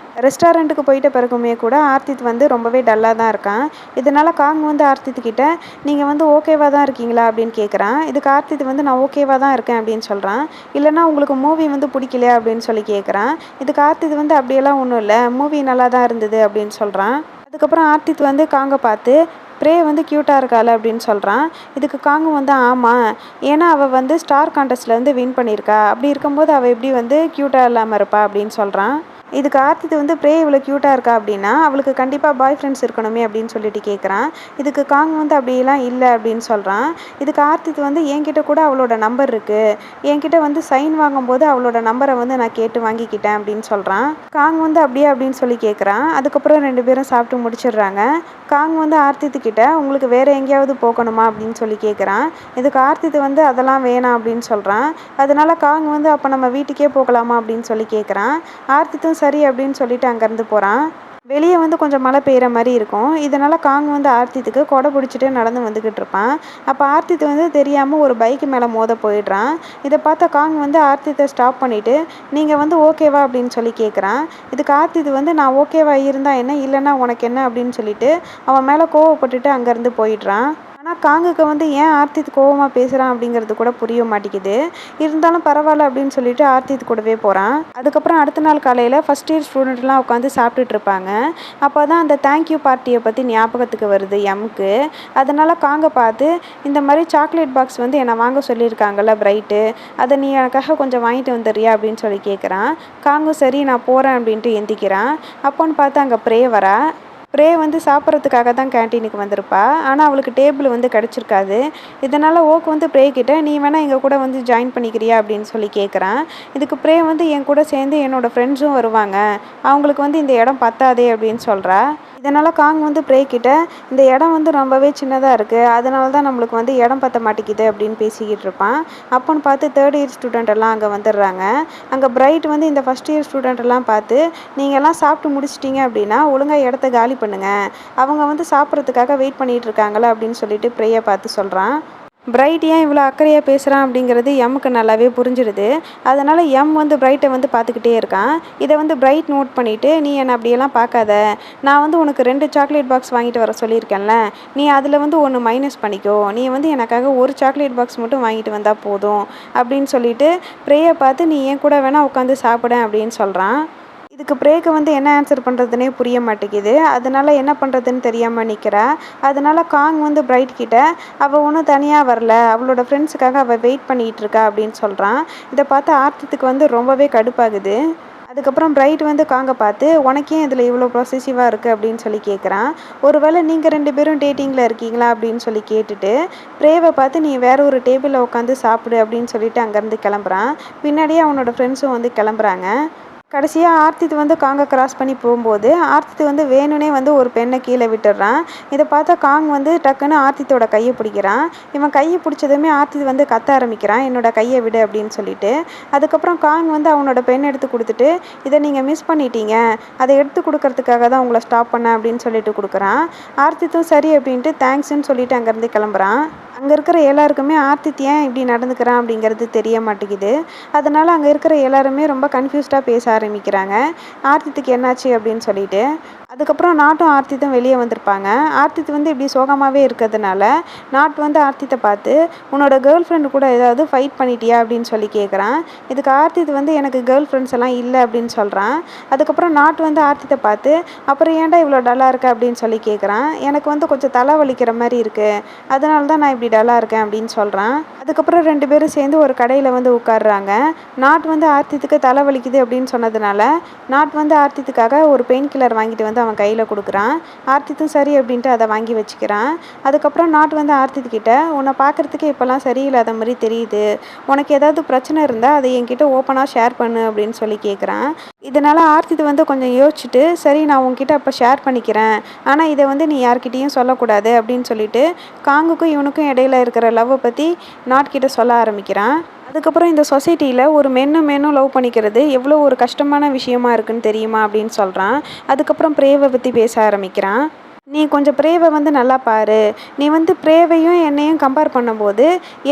ரெஸ்டாரண்ட்டுக்கு போயிட்ட பிறகுமே கூட ஆர்த்தித் வந்து ரொம்பவே டல்லாக தான் இருக்கான். இதனால காங் வந்து ஆர்த்தித் கிட்ட நீங்கள் வந்து ஓகேவா தான் இருக்கீங்களா அப்படின்னு கேட்குறான். இதுக்கு ஆர்த்தித் வந்து நான் ஓகேவா தான் இருக்கேன் அப்படின்னு சொல்கிறான். இல்லைனா உங்களுக்கு மூவி வந்து பிடிக்கலையா அப்படின்னு சொல்லி கேட்குறான். இதுக்கு ஆர்த்தித் வந்து அப்படியெல்லாம் ஒன்றும் இல்லை, மூவி நல்லா தான் இருந்தது அப்படின்னு சொல்கிறான். அதுக்கப்புறம் ஆர்த்தித் வந்து காங்கை பார்த்து ப்ரே வந்து க்யூட்டாக இருக்காள் அப்படின்னு சொல்கிறான். இதுக்கு காங்கு வந்து ஆமாம், ஏன்னா அவள் வந்து ஸ்டார் கான்டெஸ்ட்டில் வந்து வின் பண்ணியிருக்கா, அப்படி இருக்கும்போது அவள் எப்படி வந்து க்யூட்டாக இல்லாமல் இருப்பா அப்படின்னு சொல்கிறான். இதுக்கு ஆர்த்தித் வந்து ப்ரே இவ்வளோ க்யூட்டாக இருக்கா அப்படின்னா அவளுக்கு கண்டிப்பாக பாய் ஃப்ரெண்ட்ஸ் இருக்கணுமே அப்படின்னு சொல்லிட்டு கேட்குறான். இதுக்கு காங் வந்து அப்படியெல்லாம் இல்லை அப்படின்னு சொல்கிறான். இதுக்கு ஆர்த்தித் வந்து என்கிட்ட கூட அவளோட நம்பர் இருக்குது, என்கிட்ட வந்து சைன் வாங்கும்போது அவளோட நம்பரை வந்து நான் கேட்டு வாங்கிக்கிட்டேன் அப்படின்னு சொல்கிறான். காங் வந்து அப்படியே அப்படின்னு சொல்லி கேட்குறான். அதுக்கப்புறம் 2 பேரும் சாப்பிட்டு முடிச்சிடுறாங்க. காங் வந்து ஆர்த்தித் கிட்ட உங்களுக்கு வேறு எங்கேயாவது போகணுமா அப்படின்னு சொல்லி கேட்குறான். இதுக்கு ஆர்த்தித் வந்து அதெல்லாம் வேணாம் அப்படின்னு சொல்கிறான். அதனால காங் வந்து அப்போ நம்ம வீட்டுக்கே போகலாமா அப்படின்னு சொல்லி கேட்குறான். ஆர்த்தித்தும் சரி அப்படின்னு சொல்லிட்டு அங்கேருந்து போகிறான். வெளியே வந்து கொஞ்சம் மழை பெய்கிற மாதிரி இருக்கும். இதனால் காங் வந்து ஆர்த்தித்துக்கு கொடை பிடிச்சிட்டு நடந்து வந்துக்கிட்டு இருப்பான். அப்போ ஆர்த்தித் வந்து தெரியாமல் ஒரு பைக்கு மேலே மோத போயிடுறான். இதை பார்த்த காங் வந்து ஆர்த்தித்தை ஸ்டாப் பண்ணிவிட்டு நீங்கள் வந்து ஓகேவா அப்படின்னு சொல்லி கேட்குறான். இதுக்கு ஆர்த்தித் வந்து நான் ஓகேவா இருந்தால் என்ன, இல்லைன்னா உனக்கு என்ன அப்படின்னு சொல்லிட்டு அவன் மேலே கோவப்பட்டுட்டு அங்கேருந்து போயிடுறான். ஆனால் காங்குக்கு வந்து ஏன் ஆர்த்தித் கோவமாக பேசுகிறான் அப்படிங்கிறது கூட புரிய மாட்டேங்குது. இருந்தாலும் பரவாயில்ல அப்படின்னு சொல்லிட்டு ஆர்த்தித் கூடவே போகிறான். அதுக்கப்புறம் அடுத்த நாள் காலையில் ஃபஸ்ட் இயர் ஸ்டூடெண்ட்லாம் உட்காந்து சாப்பிட்டுட்டு இருப்பாங்க. அப்போ தான் அந்த தேங்க்யூ பார்ட்டியை பற்றி ஞாபகத்துக்கு வருது எம்க்கு. அதனால் காங்கை பார்த்து இந்த மாதிரி சாக்லேட் பாக்ஸ் வந்து என்னை வாங்க சொல்லியிருக்காங்கல்ல பிரைட்டு, அதை நீ எனக்காக கொஞ்சம் வாங்கிட்டு வந்துடுறியா அப்படின்னு சொல்லி கேட்குறான். காங்கும் சரி நான் போகிறேன் அப்படின்ட்டு எந்திக்கிறான். அப்போன்னு பார்த்து அங்கே ப்ரே வரா. ப்ரே வந்து சாப்பிட்றதுக்காக தான் கேன்டீனுக்கு வந்திருப்பா. ஆனால் அவளுக்கு டேபிள் வந்து கிடச்சிருக்காது. இதனால் ஓக் வந்து ப்ரே கிட்ட நீ வேணால் எங்கள் கூட வந்து ஜாயின் பண்ணிக்கிறியா அப்படின்னு சொல்லி கேட்குறான். இதுக்கு ப்ரே வந்து என் கூட சேர்ந்து என்னோடய ஃப்ரெண்ட்ஸும் வருவாங்க, அவங்களுக்கு வந்து இந்த இடம் பத்தாதே அப்படின்னு சொல்கிறா. இதனால் காங் வந்து ப்ரே கிட்ட இந்த இடம் வந்து ரொம்பவே சின்னதாக இருக்குது, அதனால தான் நம்மளுக்கு வந்து இடம் பத்த மாட்டேங்குது அப்படின்னு பேசிக்கிட்டு இருப்பான். அப்போன்னு பார்த்து தேர்ட் இயர் ஸ்டூடெண்ட் எல்லாம் அங்கே வந்துடுறாங்க. அங்கே பிரைட் வந்து இந்த ஃபஸ்ட் இயர் ஸ்டூடெண்ட் எல்லாம் பார்த்து நீங்கள் எல்லாம் சாப்பிட்டு முடிச்சிட்டிங்க அப்படின்னா ஒழுங்காக இடத்த காலி பண்ணுங்க, அவங்க வந்து சாப்பிட்றதுக்காக வெயிட் பண்ணிகிட்டு இருக்காங்களா அப்படின்னு சொல்லிட்டு ப்ரேயை பார்த்து சொல்கிறான். பிரைட் ஏன் இவ்வளோ அக்கறையாக பேசுகிறான் அப்படிங்கிறது எம்முக்கு நல்லாவே புரிஞ்சிடுது. அதனால் எம் வந்து பிரைட்டை வந்து பார்த்துக்கிட்டே இருக்கான். இதை வந்து பிரைட் நோட் பண்ணிவிட்டு நீ என்னை அப்படியெல்லாம் பார்க்காத, நான் வந்து உனக்கு 2 சாக்லேட் பாக்ஸ் வாங்கிட்டு வர சொல்லியிருக்கேன்ல, நீ அதில் வந்து 1 மைனஸ் பண்ணிக்கோ, நீ வந்து எனக்காக ஒரு சாக்லேட் பாக்ஸ் மட்டும் வாங்கிட்டு வந்தால் போதும் அப்படின்னு சொல்லிட்டு ப்ரேயை பார்த்து நீ என் கூட வேணால் உட்காந்து சாப்பிட அப்படின்னு சொல்கிறான். இதுக்கு ப்ரேக்கு வந்து என்ன ஆன்சர் பண்ணுறதுனே புரிய மாட்டேங்குது. அதனால் என்ன பண்ணுறதுன்னு தெரியாமல் நிற்கிறா. அதனால் காங் வந்து பிரைட் கிட்ட அவள் ஒன்றும் தனியாக வரல, அவளோட ஃப்ரெண்ட்ஸுக்காக அவள் வெயிட் பண்ணிகிட்டு இருக்கா அப்படின்னு சொல்கிறான். இதை பார்த்து ஆர்த்தித்துக்கு வந்து ரொம்பவே கடுப்பாகுது. அதுக்கப்புறம் பிரைட் வந்து காங்கை பார்த்து உனக்கே இதில் இவ்வளோ ப்ரொசசிவாக இருக்குது அப்படின்னு சொல்லி கேட்குறான். ஒருவேளை நீங்கள் 2 பேரும் டேட்டிங்கில் இருக்கீங்களா அப்படின்னு சொல்லி கேட்டுட்டு ப்ரேவை பார்த்து நீ வேற ஒரு டேபிளில் உட்காந்து சாப்பிடு அப்படின்னு சொல்லிட்டு அங்கேருந்து கிளம்புறான். பின்னாடியே அவனோட ஃப்ரெண்ட்ஸும் வந்து கிளம்புறாங்க. கடைசியாக ஆர்த்தித் வந்து காங்கை கிராஸ் பண்ணி போகும்போது ஆர்த்தித் வந்து வேணும்னே வந்து ஒரு பெண்ணை கீழே விட்டுடுறான். இதை பார்த்தா காங் வந்து டக்குன்னு ஆர்த்தித்தோட கையை பிடிக்கிறான். இவன் கையை பிடிச்சதுமே ஆர்த்தித் வந்து கத்த ஆரம்பிக்கிறான், என்னோட கையை விடு அப்படின்னு சொல்லிட்டு. அதுக்கப்புறம் காங் வந்து அவனோட பெண் எடுத்து கொடுத்துட்டு இதை நீங்கள் மிஸ் பண்ணிட்டீங்க, அதை எடுத்து கொடுக்கறதுக்காக தான் உங்களை ஸ்டாப் பண்ணேன் அப்படின்னு சொல்லிட்டு கொடுக்குறான். ஆர்த்தித்தும் சரி அப்படின்ட்டு தேங்க்ஸ்ன்னு சொல்லிட்டு அங்கேருந்து கிளம்புறான். அங்கே இருக்கிற எல்லாருக்குமே ஆர்த்தித் ஏன் இப்படி நடந்துக்கிறான் அப்படிங்கிறது தெரிய மாட்டேங்குது. அதனால் அங்கே இருக்கிற எல்லாருமே ரொம்ப கன்ஃபியூஸ்டாக பேச ஆரம்பிக்கிறாங்க, ஆர்த்தித்துக்கு என்னாச்சு அப்படின்னு சொல்லிட்டு. அதுக்கப்புறம் நாட்டும் ஆர்த்தித்தும் வெளியே வந்திருப்பாங்க. ஆர்த்தித் வந்து இப்படி சோகமாகவே இருக்கிறதுனால நாட் வந்து ஆர்த்தித்தை பார்த்து உன்னோட கேர்ள் ஃப்ரெண்டு கூட ஏதாவது ஃபைட் பண்ணிட்டியா அப்படின்னு சொல்லி கேட்குறான். இதுக்கு ஆர்த்தித் வந்து எனக்கு கேர்ள் ஃப்ரெண்ட்ஸ் எல்லாம் இல்லை அப்படின்னு சொல்கிறான். அதுக்கப்புறம் நாட் வந்து ஆர்த்தித்தை பார்த்து அப்புறம் ஏன்டா இவ்வளோ டல்லாக இருக்க அப்படின்னு சொல்லி கேட்குறான். எனக்கு வந்து கொஞ்சம் தலை வலிக்கிற மாதிரி இருக்குது, அதனால தான் நான் இப்படி டல்லாக இருக்கேன் அப்படின்னு சொல்கிறான். அதுக்கப்புறம் 2 பேரும் சேர்ந்து ஒரு கடையில் வந்து உட்காடுறாங்க. நாட் வந்து ஆர்த்தித்துக்கு தலை வலிக்குது அப்படின்னு சொன்னதுனால நாட் வந்து ஆர்த்தித்துக்காக ஒரு பெயின் கில்லர் வாங்கிட்டு வந்து அவன் கையில் கொடுக்குறான். ஆர்த்தித்தும் சரி அப்படின்ட்டு அதை வாங்கி வச்சுக்கிறான். அதுக்கப்புறம் நாட் வந்து ஆர்த்தித் கிட்ட உன்னை பார்க்குறதுக்கு இப்போல்லாம் சரியில்லாத மாதிரி தெரியுது, உனக்கு ஏதாவது பிரச்சனை இருந்தால் அதை என்கிட்ட ஓப்பனாக ஷேர் பண்ணு அப்படின்னு சொல்லி கேட்குறான். இதனால் ஆர்த்தித் வந்து கொஞ்சம் யோசிச்சுட்டு சரி நான் உன்கிட்ட அப்போ ஷேர் பண்ணிக்கிறேன், ஆனால் இதை வந்து நீ யார்கிட்டையும் சொல்லக்கூடாது அப்படின்னு சொல்லிட்டு காங்குக்கும் இவனுக்கும் இடையில இருக்கிற லவ்வை பற்றி நாட்கிட்ட சொல்ல ஆரம்பிக்கிறான். அதுக்கப்புறம் இந்த சொசைட்டியில் ஒரு மென்னும் லவ் பண்ணிக்கிறது எவ்வளோ ஒரு கஷ்டமான விஷயமா இருக்குன்னு தெரியுமா அப்படின்னு சொல்கிறான். அதுக்கப்புறம் ப்ரேவை பற்றி பேச ஆரம்பிக்கிறான். நீ கொஞ்சம் பிரேவை வந்து நல்லா பாரு. நீ வந்து பிரேவையும் என்னையும் கம்பேர் பண்ணும்போது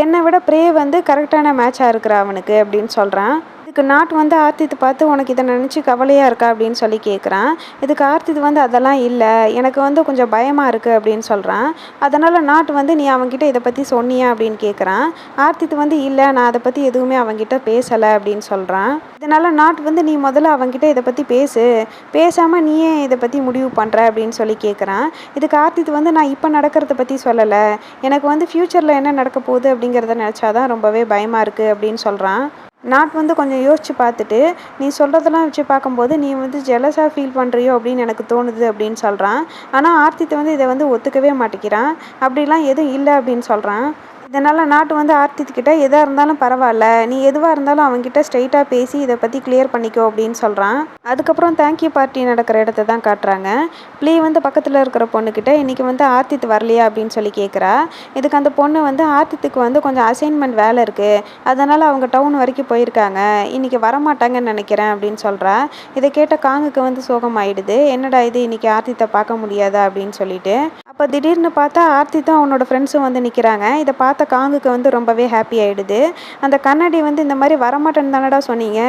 என்னை விட பிரே வந்து கரெக்டான மேட்சாக இருக்கிற அவனுக்கு அப்படின்னு சொல்கிறான். இதுக்கு நாட் வந்து ஆர்த்தித்தை பார்த்து உனக்கு இதை நினச்சி கவலையாக இருக்கா அப்படின்னு சொல்லி கேட்குறான். இதுக்கு ஆர்த்தித் வந்து அதெல்லாம் இல்லை, எனக்கு வந்து கொஞ்சம் பயமாக இருக்குது அப்படின்னு சொல்கிறான். அதனால் நாட் வந்து நீ அவன்கிட்ட இதை பற்றி சொன்னியா அப்படின்னு கேட்குறான். ஆர்த்தித் வந்து இல்லை, நான் அதை பற்றி எதுவுமே அவன்கிட்ட பேசலை அப்படின்னு சொல்கிறான். இதனால் நாட் வந்து நீ முதல்ல அவன்கிட்ட இதை பற்றி பேசாமல் நீயே இதை பற்றி முடிவு பண்ணுற அப்படின்னு சொல்லி கேட்குறான். இதுக்கு ஆர்த்தித் வந்து நான் இப்போ நடக்கிறத பற்றி சொல்லலை, எனக்கு வந்து ஃப்யூச்சரில் என்ன நடக்க போகுது அப்படிங்கிறத நினச்சாதான் ரொம்பவே பயமாக இருக்குது அப்படின்னு சொல்கிறான். நாட் வந்து கொஞ்சம் யோசித்து பார்த்துட்டு, நீ சொல்கிறதெல்லாம் வச்சு பார்க்கும்போது நீ வந்து ஜெலஸாக ஃபீல் பண்ணுறியோ அப்படின்னு எனக்கு தோணுது அப்படின்னு சொல்கிறான். ஆனால் ஆர்த்தித் வந்து இதை வந்து ஒத்துக்கவே மாட்டேங்கிறான். அப்படிலாம் எதுவும் இல்லை அப்படின்னு சொல்கிறான். இதனால் நாட் வந்து ஆர்த்தித் கிட்ட எதாக இருந்தாலும் பரவாயில்ல, நீ எதுவாக இருந்தாலும் அவன்கிட்ட ஸ்ட்ரைட்டாக பேசி இதை பற்றி கிளியர் பண்ணிக்கோ அப்படின்னு சொல்கிறான். அதுக்கப்புறம் தேங்க்யூ பார்ட்டி நடக்கிற இடத்த தான் காட்டுறாங்க. ப்ளீ வந்து பக்கத்தில் இருக்கிற பொண்ணுக்கிட்ட இன்றைக்கி வந்து ஆர்த்தித் வரலையா அப்படின்னு சொல்லி கேட்குறா. இதுக்கு அந்த பொண்ணு வந்து ஆர்த்தித்துக்கு வந்து கொஞ்சம் அசைன்மெண்ட் வேலை இருக்குது, அதனால் அவங்க டவுன் வரைக்கும் போயிருக்காங்க, இன்றைக்கி வரமாட்டாங்கன்னு நினைக்கிறேன் அப்படின்னு சொல்கிறா. இதை கேட்ட காங்குக்கு வந்து சோகமாயிடுது. என்னடா இது, இன்றைக்கி ஆர்த்தித்தை பார்க்க முடியாதா அப்படின்னு சொல்லிட்டு. அப்போ திடீர்னு பார்த்தா ஆர்த்தித்தும் அவனோட ஃப்ரெண்ட்ஸும் வந்து நிற்கிறாங்க. இதை பார்த்த காங்குக்கு வந்து ரொம்பவே ஹாப்பி ஆகிடுது. அந்த கண்ணாடி வந்து இந்த மாதிரி வரமாட்டேன்னு தானடா சொன்னீங்க,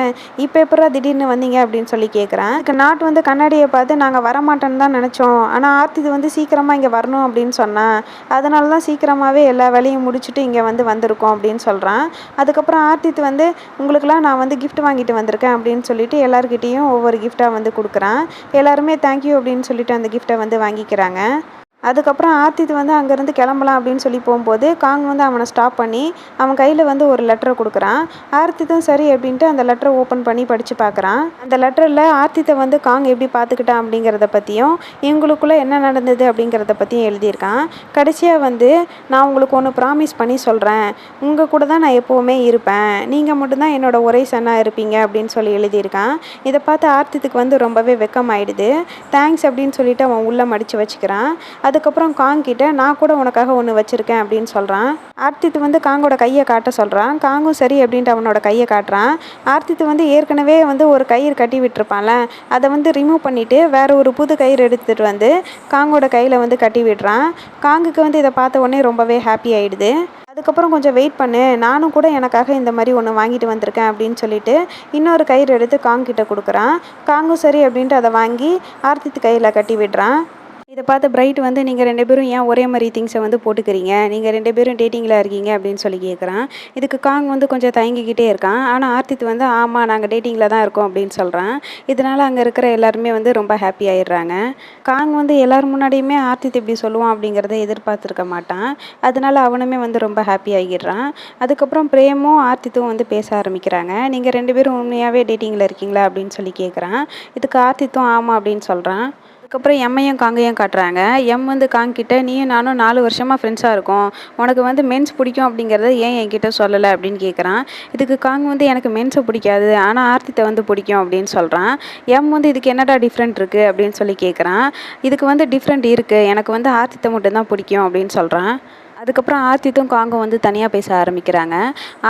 இப்போ எப்படா திடீர்னு வந்தீங்க அப்படின்னு சொல்லி கேட்குறேன். இதுக்கு நாட் வந்து கண்ணாடியை பார்த்து நாங்கள் வரமாட்டேன்னு தான் நினச்சோம், ஆனால் ஆர்த்தித் வந்து சீக்கிரமாக இங்கே வரணும் அப்படின்னு சொன்னான், அதனால தான் சீக்கிரமாகவே எல்லா வேலையும் முடிச்சுட்டு இங்கே வந்து வந்திருக்கோம் அப்படின்னு சொல்கிறான். அதுக்கப்புறம் ஆர்த்தித் வந்து உங்களுக்குலாம் நான் வந்து கிஃப்ட் வாங்கிட்டு வந்திருக்கேன் அப்படின்னு சொல்லிட்டு எல்லாருக்கிட்டேயும் ஒவ்வொரு கிஃப்டாக வந்து கொடுக்குறான். எல்லாருமே தேங்க்யூ அப்படின்னு சொல்லிட்டு அந்த கிஃப்ட்டை வந்து வாங்கிக்கிறாங்க. அதுக்கப்புறம் ஆர்த்தித் வந்து அங்கேருந்து கிளம்பலாம் அப்படின்னு சொல்லி போகும்போது காங் வந்து அவனை ஸ்டாப் பண்ணி அவன் கையில் வந்து ஒரு லெட்டரை கொடுக்குறான். ஆர்த்தித்தும் சரி அப்படின்ட்டு அந்த லெட்டரை ஓப்பன் பண்ணி படித்து பார்க்குறான். அந்த லெட்டரில் ஆர்த்தித்தை வந்து காங் எப்படி பார்த்துக்கிட்டான் அப்படிங்கிறத பற்றியும் இவங்களுக்குள்ளே என்ன நடந்தது அப்படிங்கிறத பற்றியும் எழுதியிருக்கான். கடைசியாக வந்து நான் உங்களுக்கு ஒன்று ப்ராமிஸ் பண்ணி சொல்கிறேன், உங்கள் கூட தான் நான் எப்போவுமே இருப்பேன், நீங்கள் மட்டும்தான் என்னோட ஒரே சன்னாக இருப்பீங்க அப்படின்னு சொல்லி எழுதியிருக்கான். இதை பார்த்து ஆர்த்தித்துக்கு வந்து ரொம்பவே வெக்கமாயிடுது. தேங்க்ஸ் அப்படின்னு சொல்லிட்டு அவன் உள்ளே மடித்து வச்சுக்கிறான். அதுக்கப்புறம் காங் கிட்ட நான் கூட உனக்காக ஒன்று வச்சுருக்கேன் அப்படின்னு சொல்கிறான். ஆர்த்தித் வந்து காங்கோட கையை காட்ட சொல்கிறான். காங்கும் சரி அப்படின்ட்டு அவனோட கையை காட்டுறான். ஆர்த்தித் வந்து ஏற்கனவே வந்து ஒரு கயிறு கட்டி விட்டுருப்பான்ல, அதை வந்து ரிமூவ் பண்ணிவிட்டு வேறு ஒரு புது கயிறு எடுத்துகிட்டு வந்து காங்கோட கையில் வந்து கட்டி விடுறான். காங்குக்கு வந்து இதை பார்த்த உடனே ரொம்பவே ஹாப்பி ஆகிடுது. அதுக்கப்புறம் கொஞ்சம் வெயிட் பண்ணு, நானும் கூட எனக்காக இந்த மாதிரி ஒன்று வாங்கிட்டு வந்திருக்கேன் அப்படின்னு சொல்லிட்டு இன்னொரு கயிறு எடுத்து காங் கிட்ட கொடுக்குறான். காங்கும் சரி அப்படின்ட்டு அதை வாங்கி ஆர்த்தித் கையில் கட்டி விடுறான். இதை பார்த்து பிரைட் வந்து நீங்கள் 2 பேரும் ஏன் ஒரே மாதிரி திங்ஸை வந்து போட்டுக்கிறீங்க, நீங்கள் 2 பேரும் டேட்டிங்கில் இருக்கீங்க அப்படின்னு சொல்லி கேட்குறான். இதுக்கு காங் வந்து கொஞ்சம் தயங்கிக்கிட்டே இருக்கான். ஆனால் ஆர்த்தித் வந்து ஆமாம் நாங்கள் டேட்டிங்கில் தான் இருக்கோம் அப்படின்னு சொல்கிறான். இதனால் அங்கே இருக்கிற எல்லாருமே வந்து ரொம்ப ஹாப்பி ஆயிடுறாங்க. காங் வந்து எல்லோரும் முன்னாடியுமே ஆர்த்தித் இப்படி சொல்லுவான் அப்படிங்கிறத எதிர்பார்த்துருக்க மாட்டான். அதனால் அவனுமே வந்து ரொம்ப ஹாப்பி ஆகிடுறான். அதுக்கப்புறம் பிரேமும் ஆர்த்தித்தும் வந்து பேச ஆரம்பிக்கிறாங்க. நீங்கள் 2 பேரும் உண்மையாகவே டேட்டிங்கில் இருக்கீங்களா அப்படின்னு சொல்லி கேட்குறான். இதுக்கு ஆர்த்தித்தும் ஆமாம் அப்படின்னு சொல்கிறான். அதுக்கப்புறம் எம்மையும் காங்கையும் காட்டுறாங்க. எம் வந்து காங் கிட்ட நீயும் நானும் 4 வருஷமாக ஃப்ரெண்ட்ஸாக இருக்கோம், உனக்கு வந்து மென்ஸ் பிடிக்கும் அப்படிங்கிறத ஏன் என்கிட்ட சொல்லலை அப்படின்னு கேட்குறான். இதுக்கு காங் வந்து எனக்கு மென்ஸை பிடிக்காது, ஆனால் ஆர்த்தித்தை வந்து பிடிக்கும் அப்படின்னு சொல்கிறான். எம் வந்து இதுக்கு என்னடா டிஃப்ரெண்ட் இருக்குது அப்படின்னு சொல்லி கேட்குறான். இதுக்கு வந்து டிஃப்ரெண்ட் இருக்குது, எனக்கு வந்து ஆர்த்தித்தை மட்டும்தான் பிடிக்கும் அப்படின்னு சொல்கிறான். அதுக்கப்புறம் ஆர்த்தித்தும் காங்கும் வந்து தனியாக பேச ஆரம்பிக்கிறாங்க.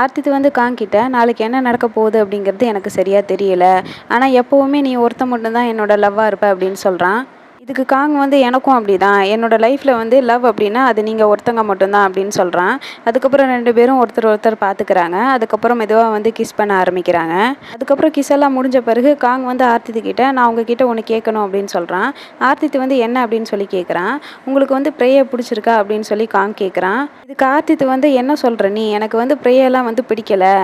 ஆர்த்தித் வந்து காங் கிட்ட நாளைக்கு என்ன நடக்க போகுது அப்படிங்கிறது எனக்கு சரியாக தெரியல, ஆனால் எப்போவுமே நீ ஒருத்த மட்டும்தான் என்னோட லவ்வாக இருப்ப அப்படின்னு சொல்கிறான். இதுக்கு காங் வந்து எனக்கும் அப்படி தான், என்னோடய லைஃப்பில் வந்து லவ் அப்படின்னா அது நீங்கள் ஒருத்தங்க மட்டும்தான் அப்படின்னு சொல்கிறான். அதுக்கப்புறம் 2 பேரும் ஒருத்தர் ஒருத்தர் பார்த்துக்கிறாங்க. அதுக்கப்புறம் மெதுவாக வந்து கிஸ் பண்ண ஆரம்பிக்கிறாங்க. அதுக்கப்புறம் கிஸ் எல்லாம் முடிஞ்ச பிறகு காங் வந்து ஆர்த்தித் கிட்ட நான் உங்ககிட்ட ஒன்று கேட்கணும் அப்படின்னு சொல்கிறான். ஆர்த்தித் வந்து என்ன அப்படின்னு சொல்லி கேட்குறான். உங்களுக்கு வந்து ப்ரேயை பிடிச்சிருக்கா அப்படின்னு சொல்லி காங் கேட்குறான். இதுக்கு ஆர்த்தித் வந்து என்ன சொல்கிற நீ, எனக்கு வந்து ப்ரேயெல்லாம் வந்து பிடிக்கலை,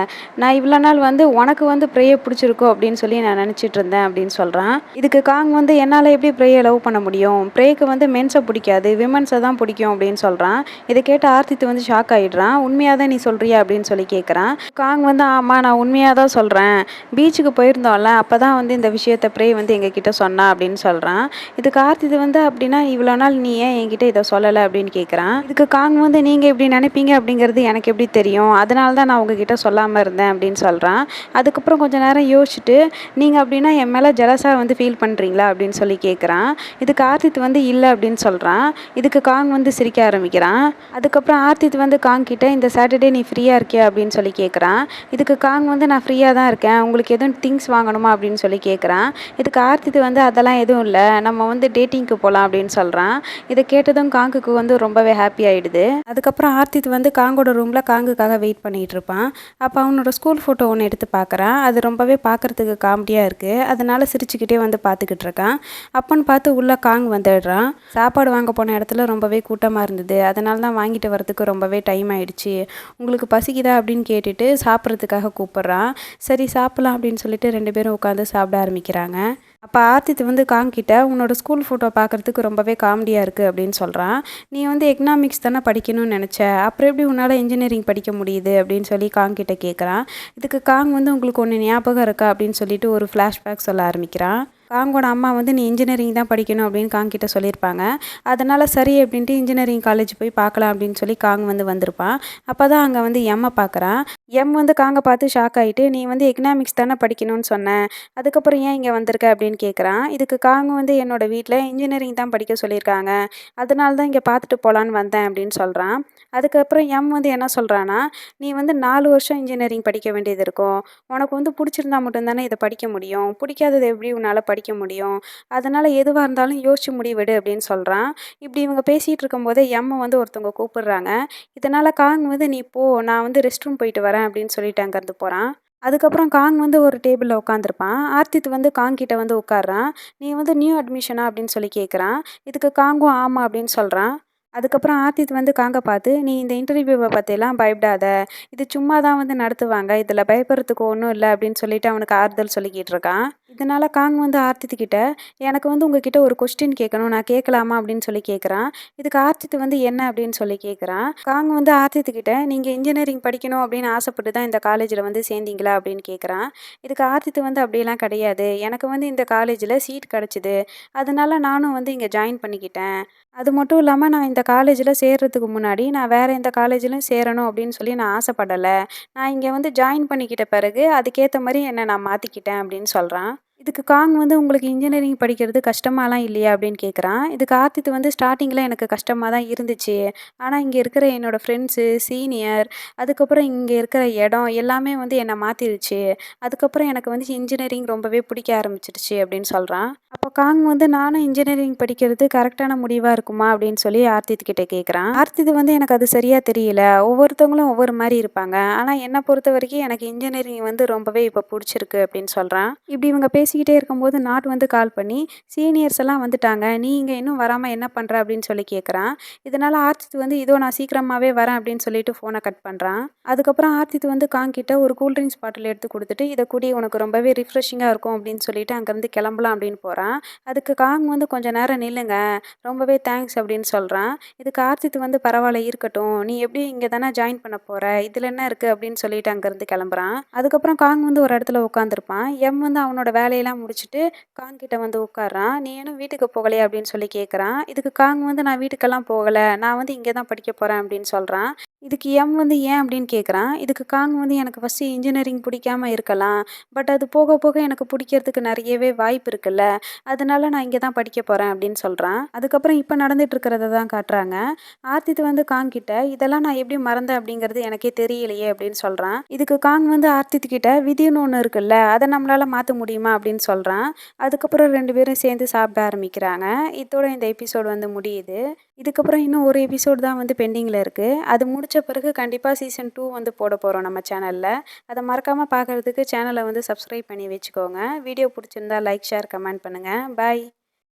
நான் இவ்வளோ நாள் வந்து உனக்கு வந்து ப்ரேயை பிடிச்சிருக்கோ அப்படின்னு சொல்லி நான் நினச்சிட்டு இருந்தேன் அப்படின்னு சொல்கிறான். இதுக்கு காங் வந்து என்னால் எப்படி ப்ரேயை லவ் பண்ண முடியும், பிரேக்கு வந்து மென்ஸை பிடிக்காது, விமன்ஸை தான் பிடிக்கும் அப்படின்னு சொல்கிறான். இதை கேட்ட ஆர்த்தித் வந்து ஷாக் ஆகிடுறான். உண்மையாக தான் நீ சொல்கிறியா அப்படின்னு சொல்லி கேட்குறான். காங் வந்து ஆமாம் நான் உண்மையாக தான் சொல்கிறேன், பீச்சுக்கு போயிருந்தோம்ல அப்போ தான் வந்து இந்த விஷயத்தை ப்ரே வந்து எங்ககிட்ட சொன்னா அப்படின்னு சொல்கிறான். இதுக்கு ஆர்த்தித் வந்து அப்படின்னா இவ்வளோ நாள் நீ ஏன் என்கிட்ட இதை சொல்லலை அப்படின்னு கேட்குறான். இதுக்கு காங் வந்து நீங்கள் இப்படி நினைப்பீங்க அப்படிங்கிறது எனக்கு எப்படி தெரியும், அதனால தான் நான் உங்ககிட்ட சொல்லாமல் இருந்தேன் அப்படின்னு சொல்கிறான். அதுக்கப்புறம் கொஞ்சம் நேரம் யோசிச்சுட்டு நீங்கள் அப்படின்னா என் மேலே ஜெலஸாக வந்து ஃபீல் பண்ணுறீங்களா அப்படின்னு சொல்லி கேட்குறான். இதுக்கு ஆர்த்தித் வந்து இல்லை அப்படின்னு சொல்கிறான். இதுக்கு காங் வந்து சிரிக்க ஆரம்பிக்கிறான். அதுக்கப்புறம் ஆர்த்தித் வந்து காங் கிட்ட இந்த சாட்டர்டே நீ ஃப்ரீயாக இருக்கியா அப்படின்னு சொல்லி கேட்குறான். இதுக்கு காங் வந்து நான் ஃப்ரீயாக தான் இருக்கேன், உங்களுக்கு எதுவும் திங்ஸ் வாங்கணுமா அப்படின்னு சொல்லி கேட்குறான். இதுக்கு ஆர்த்தித் வந்து அதெல்லாம் எதுவும் இல்லை, நம்ம வந்து டேட்டிங்க்கு போகலாம் அப்படின்னு சொல்கிறான். இதை கேட்டதும் காங்குக்கு வந்து ரொம்பவே ஹாப்பி ஆகிடுது. அதுக்கப்புறம் ஆர்த்தித் வந்து காங்கோட ரூமில் காங்குக்காக வெயிட் பண்ணிகிட்டு இருப்பான். அப்போ அவனோட ஸ்கூல் ஃபோட்டோ ஒன்று எடுத்து பார்க்குறான். அது ரொம்பவே பார்க்குறதுக்கு காமெடியாக இருக்குது. அதனால சிரிச்சுக்கிட்டே வந்து பார்த்துக்கிட்டு இருக்கான். அப்பன்னு பார்த்து உள்ளே காங் வந்துடுறான். சாப்பாடு வாங்க போன இடத்துல ரொம்பவே கூட்டமாக இருந்தது, அதனால தான் வாங்கிட்டு வரதுக்கு ரொம்பவே டைம் ஆயிடுச்சு, உங்களுக்கு பசிக்குதா அப்படின்னு கேட்டுட்டு சாப்பிட்றதுக்காக கூப்பிட்றான். சரி சாப்பிட்லாம் அப்படின்னு சொல்லிட்டு 2 பேரும் உட்காந்து சாப்பிட ஆரம்பிக்கிறாங்க. அப்போ ஆர்த்தித் வந்து காங் கிட்ட உன்னோட ஸ்கூல் ஃபோட்டோ பார்க்குறதுக்கு ரொம்பவே காமெடியாக இருக்குது அப்படின்னு சொல்கிறான். நீ வந்து எக்கனாமிக்ஸ் தானே படிக்கணும்னு நினச்ச, அப்புறம் எப்படி உன்னால் இன்ஜினியரிங் படிக்க முடியுது அப்படின்னு சொல்லி காங் கிட்ட கேட்குறான். இதுக்கு காங் வந்து உங்களுக்கு ஒன்று ஞாபகம் இருக்கா அப்படின்னு சொல்லிட்டு ஒரு ஃப்ளாஷ்பேக் சொல்ல ஆரம்பிக்கிறான். காங்கோட அம்மா வந்து நீ இன்ஜினியரிங் தான் படிக்கணும் அப்படின்னு காங் கிட்ட சொல்லியிருப்பாங்க. அதனால் சரி அப்படின்ட்டு இன்ஜினியரிங் காலேஜ் போய் பார்க்கலாம் அப்படின்னு சொல்லி காங் வந்து வந்திருப்பான். அப்போ தான் அங்கே வந்து எம்மை பார்க்குறான். எம் வந்து காங்கை பார்த்து ஷாக் ஆகிட்டு நீ வந்து எக்கனாமிக்ஸ் தானே படிக்கணும்னு சொன்னேன், அதுக்கப்புறம் ஏன் இங்கே வந்திருக்க அப்படின்னு கேட்குறான். இதுக்கு காங் வந்து என்னோட வீட்டில் இன்ஜினியரிங் தான் படிக்க சொல்லியிருக்காங்க, அதனால தான் இங்கே பார்த்துட்டு போகலான்னு வந்தேன் அப்படின்னு சொல்கிறான். அதுக்கப்புறம் எம் வந்து என்ன சொல்கிறான்னா, நீ வந்து 4 வருஷம் இன்ஜினியரிங் படிக்க வேண்டியது இருக்கும், உனக்கு வந்து பிடிச்சிருந்தா மட்டும்தானே இதை படிக்க முடியும், பிடிக்காதது எப்படி உன்னால் படிக்க முடியும், அதனால் எதுவாக இருந்தாலும் யோசிச்சு முடிவெடு அப்படின்னு சொல்கிறான். இப்படி இவங்க பேசிகிட்டு இருக்கும்போதே எம்மை வந்து ஒருத்தவங்க கூப்பிடுறாங்க. இதனால் காங் வந்து நீ போ, நான் வந்து ரெஸ்ட் ரூம் போயிட்டு வரேன் அப்படின்னு சொல்லிட்டு அங்கேருந்து போகிறான். அதுக்கப்புறம் காங் வந்து ஒரு டேபிளில் உட்காந்துருப்பான். ஆர்த்தித் வந்து காங் கிட்ட வந்து உட்கார்றான். நீ வந்து நியூ அட்மிஷனா அப்படின்னு சொல்லி கேட்குறான். இதுக்கு காங்கும் ஆமாம் அப்படின்னு சொல்கிறான். அதுக்கப்புறம் ஆர்த்தித் வந்து காங்க பார்த்து நீ இந்த இன்டர்வியூவை பற்றியெல்லாம் பயப்படாத, இது சும்மா தான் வந்து நடத்துவாங்க, இதில் பயப்படுறதுக்கு ஒன்றும் இல்லை அப்படின்னு சொல்லிட்டு அவனுக்கு ஆறுதல் சொல்லிக்கிட்டு இருக்கான். இதனால காங் வந்து ஆர்த்தித் கிட்ட எனக்கு வந்து உங்ககிட்ட ஒரு கொஸ்டின் கேட்கணும், நான் கேட்கலாமா அப்படின்னு சொல்லி கேட்குறான். இதுக்கு ஆர்த்தித் வந்து என்ன அப்படின்னு சொல்லி கேட்குறான். காங் வந்து ஆர்த்தித் கிட்ட நீங்கள் இன்ஜினியரிங் படிக்கணும் அப்படின்னு ஆசைப்பட்டு தான் இந்த காலேஜில் வந்து சேர்ந்தீங்களா அப்படின்னு கேட்குறான். இதுக்கு ஆர்த்தித் வந்து அப்படியெல்லாம் கிடையாது, எனக்கு வந்து இந்த காலேஜில் சீட் கிடச்சிது, அதனால நானும் வந்து இங்கே ஜாயின் பண்ணிக்கிட்டேன், அது மட்டும் இல்லாமல் நான் இந்த காலேஜில் சேர்றதுக்கு முன்னாடி நான் வேறு எந்த காலேஜிலும் சேரணும் அப்படின்னு சொல்லி நான் ஆசைப்படலை, நான் இங்கே வந்து ஜாயின் பண்ணிக்கிட்ட பிறகு அதுக்கேற்ற மாதிரி என்னை நான் மாற்றிக்கிட்டேன் அப்படின்னு சொல்கிறான். இதுக்கு காங் வந்து உங்களுக்கு இன்ஜினியரிங் படிக்கிறது கஷ்டமாலாம் இல்லையா அப்படின்னு கேட்குறான். இதுக்கு ஆர்த்தித் வந்து ஸ்டார்டிங்கில் எனக்கு கஷ்டமாக தான் இருந்துச்சு, ஆனால் இங்கே இருக்கிற என்னோடய ஃப்ரெண்ட்ஸு, சீனியர், அதுக்கப்புறம் இங்கே இருக்கிற இடம் எல்லாமே வந்து என்னை மாற்றிருச்சு, அதுக்கப்புறம் எனக்கு வந்து இன்ஜினியரிங் ரொம்பவே பிடிக்க ஆரம்பிச்சிருச்சு அப்படின்னு சொல்கிறான். அப்போ காங் வந்து நானும் இன்ஜினியரிங் படிக்கிறது கரெக்டான முடிவாக இருக்குமா அப்படின்னு சொல்லி ஆர்த்தித் கிட்ட கேட்குறான். ஆர்த்தித் வந்து எனக்கு அது சரியாக தெரியல, ஒவ்வொருத்தவங்களும் ஒவ்வொரு மாதிரி இருப்பாங்க, ஆனால் என்னை பொறுத்த வரைக்கும் எனக்கு இன்ஜினியரிங் வந்து ரொம்பவே இப்போ பிடிச்சிருக்கு அப்படின்னு சொல்கிறான். இப்படி இவங்க பேசிக்கிட்டே இருக்கும்போது நாட் வந்து கால் பண்ணி சீனியர்ஸ் எல்லாம் வந்துட்டாங்க, நீ இங்கே இன்னும் வராமல் என்ன பண்ணுற அப்படின்னு சொல்லி கேட்குறான். இதனால் ஆர்த்தித் வந்து இதோ நான் சீக்கிரமாகவே வரேன் அப்படின்னு சொல்லிட்டு ஃபோனை கட் பண்ணுறான். அதுக்கப்புறம் ஆர்த்தித் வந்து காங் கிட்ட ஒரு கூல்ட்ரிங்க்ஸ் பாட்டில் எடுத்து கொடுத்துட்டு இதை கூடி உனக்கு ரொம்பவே ரிஃப்ரெஷிங்காக இருக்கும் அப்படின்னு சொல்லிட்டு அங்கேருந்து கிளம்பலாம் அப்படின்னு போகிறான். அதுக்கு காங் வந்து கொஞ்சம் நேரம் நில்லுங்க, ரொம்பவே தேங்க்ஸ் அப்படின்னு சொல்கிறான். இதுக்கு ஆர்த்தித் வந்து பரவாயில்ல இருக்கட்டும், நீ எப்படி இங்கே தானே ஜாயின் பண்ண போகிற, இதில் என்ன இருக்குது அப்படின்னு சொல்லிட்டு அங்கேருந்து கிளம்புறான். அதுக்கப்புறம் காங் வந்து ஒரு இடத்துல உட்காந்துருப்பான். எம் வந்து அவனோட வேலையெல்லாம் முடிச்சுட்டு காங் கிட்ட வந்து உட்கார்றான். நீ ஏன்னா வீட்டுக்கு போகலையா அப்படின்னு சொல்லி கேட்குறான். இதுக்கு காங் வந்து நான் வீட்டுக்கெல்லாம் போகலை, நான் வந்து இங்கே தான் படிக்க போகிறேன் அப்படின்னு சொல்கிறான். இதுக்கு எம் வந்து ஏன் அப்படின்னு கேட்குறான். இதுக்கு காங் வந்து எனக்கு ஃபஸ்ட்டு இன்ஜினியரிங் பிடிக்காம இருக்கலாம், பட் அது போக போக எனக்கு பிடிக்கிறதுக்கு நிறையவே வாய்ப்பு இருக்குல்ல, அதனால நான் இங்கே தான் படிக்க போகிறேன் அப்படின்னு சொல்கிறான். அதுக்கப்புறம் இப்போ நடந்துட்டு இருக்கிறத தான் காட்டுறாங்க. ஆர்த்தித் வந்து காங் கிட்ட இதெல்லாம் நான் எப்படி மறந்தேன் அப்படிங்கிறது எனக்கே தெரியலையே அப்படின்னு சொல்கிறான். இதுக்கு காங் வந்து ஆர்த்தித் கிட்ட விதின்னு ஒன்று இருக்குல்ல, அதை நம்மளால் மாற்ற முடியுமா அப்படின்னு சொல்கிறான். அதுக்கப்புறம் 2 பேரும் சேர்ந்து சாப்பிட ஆரம்பிக்கிறாங்க. இதோட இந்த எபிசோடு வந்து முடியுது. இதுக்கப்புறம் இன்னும் ஒரு எபிசோடு தான் வந்து பெண்டிங்கில் இருக்குது. அது முடிச்ச பிறகு கண்டிப்பாக சீசன் 2 வந்து போட போகிறோம் நம்ம சேனலில். அதை மறக்காமல் பார்க்குறதுக்கு சேனலை வந்து சப்ஸ்கிரைப் பண்ணி வச்சுக்கோங்க. வீடியோ பிடிச்சிருந்தா லைக், ஷேர், கமெண்ட் பண்ணுங்கள். பாய்.